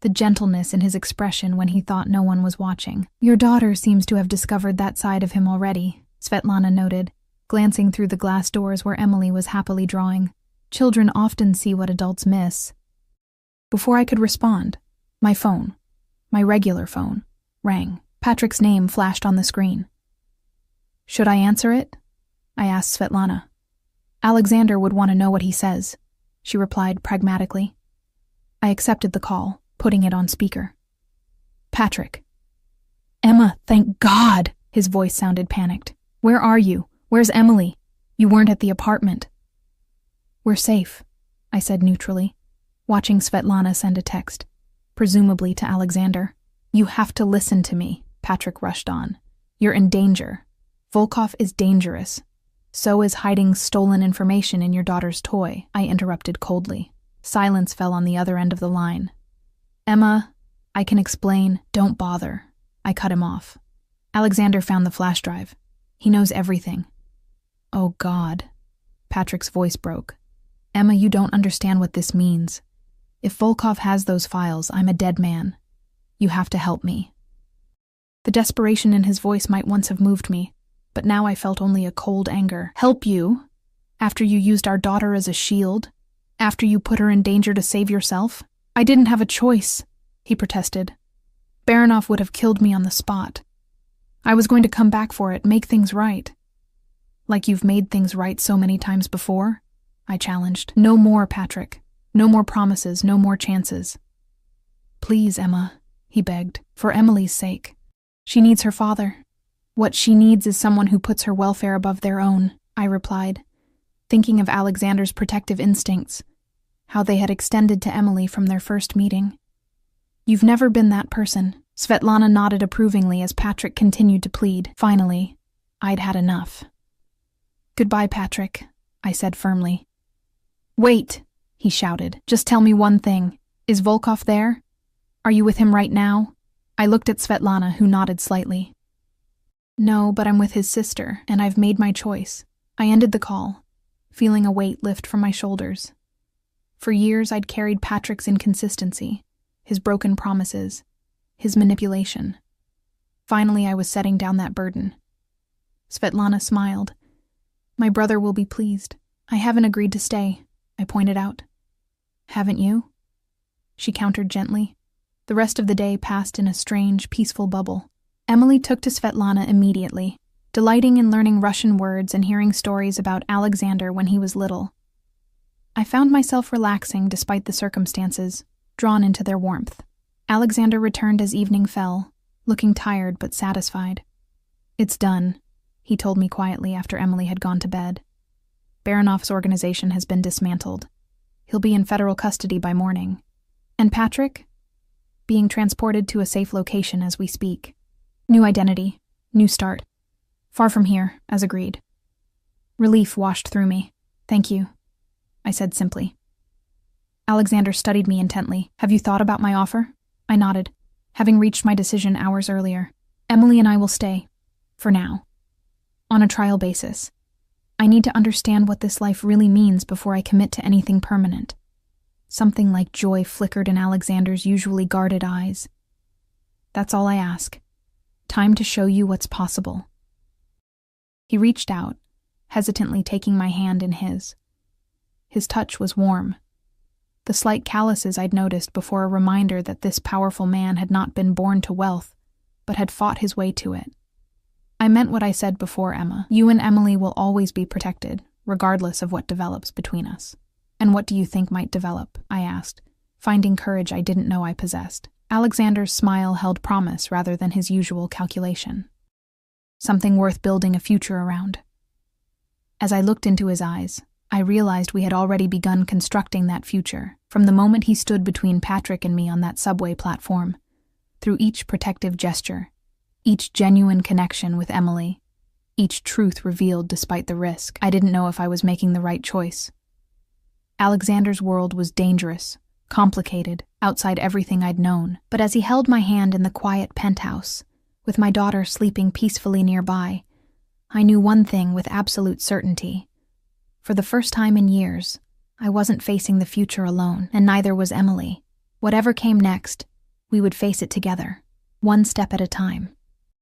the gentleness in his expression when he thought no one was watching. "Your daughter seems to have discovered that side of him already," Svetlana noted, glancing through the glass doors where Emily was happily drawing. "Children often see what adults miss." Before I could respond, my phone, my regular phone, rang. Patrick's name flashed on the screen. "Should I answer it?" I asked Svetlana. "Alexander would want to know what he says," she replied pragmatically. I accepted the call, putting it on speaker. "Patrick." "Emma, thank God!" His voice sounded panicked. "Where are you? Where's Emily? You weren't at the apartment." "We're safe," I said neutrally, watching Svetlana send a text, presumably to Alexander. "You have to listen to me," Patrick rushed on. "You're in danger. Volkov is dangerous. So is hiding stolen information in your daughter's toy," I interrupted coldly. Silence fell on the other end of the line. "Emma, I can explain." "Don't bother," I cut him off. "Alexander found the flash drive. He knows everything." "Oh God." Patrick's voice broke. "Emma, you don't understand what this means. If Volkov has those files, I'm a dead man. You have to help me." The desperation in his voice might once have moved me, but now I felt only a cold anger. "Help you? After you used our daughter as a shield? After you put her in danger to save yourself?" "I didn't have a choice," he protested. "Baranov would have killed me on the spot. I was going to come back for it, make things right." "Like you've made things right so many times before?" I challenged. "No more, Patrick. No more promises, no more chances." "Please, Emma," he begged, "for Emily's sake. She needs her father." "What she needs is someone who puts her welfare above their own," I replied, thinking of Alexander's protective instincts, how they had extended to Emily from their first meeting. "You've never been that person." Svetlana nodded approvingly as Patrick continued to plead. Finally, I'd had enough. "Goodbye, Patrick," I said firmly. "Wait," he shouted. "Just tell me one thing. Is Volkov there? Are you with him right now?" I looked at Svetlana, who nodded slightly. "No, but I'm with his sister, and I've made my choice." I ended the call, feeling a weight lift from my shoulders. For years I'd carried Patrick's inconsistency, his broken promises, his manipulation. Finally I was setting down that burden. Svetlana smiled. "My brother will be pleased. I haven't agreed to stay," I pointed out. "Haven't you?" She countered gently. The rest of the day passed in a strange, peaceful bubble. Emily took to Svetlana immediately, delighting in learning Russian words and hearing stories about Alexander when he was little. I found myself relaxing despite the circumstances, drawn into their warmth. Alexander returned as evening fell, looking tired but satisfied. "It's done," he told me quietly after Emily had gone to bed. "Baranov's organization has been dismantled. He'll be in federal custody by morning. And Patrick? Being transported to a safe location as we speak. New identity, new start. Far from here, as agreed." Relief washed through me. "Thank you," I said simply. Alexander studied me intently. "Have you thought about my offer?" I nodded, having reached my decision hours earlier. Emily and I will stay, for now, on a trial basis. I need to understand what this life really means before I commit to anything permanent. Something like joy flickered in Alexander's usually guarded eyes. That's all I ask. Time to show you what's possible. He reached out, hesitantly taking my hand in his. His touch was warm. The slight calluses I'd noticed before a reminder that this powerful man had not been born to wealth, but had fought his way to it. I meant what I said before, Emma. You and Emily will always be protected, regardless of what develops between us. And what do you think might develop? I asked, finding courage I didn't know I possessed. Alexander's smile held promise rather than his usual calculation. Something worth building a future around. As I looked into his eyes, I realized we had already begun constructing that future, from the moment he stood between Patrick and me on that subway platform. Through each protective gesture, each genuine connection with Emily, each truth revealed despite the risk, I didn't know if I was making the right choice. Alexander's world was dangerous, complicated, outside everything I'd known, but as he held my hand in the quiet penthouse, with my daughter sleeping peacefully nearby, I knew one thing with absolute certainty. For the first time in years, I wasn't facing the future alone, and neither was Emily. Whatever came next, we would face it together, one step at a time.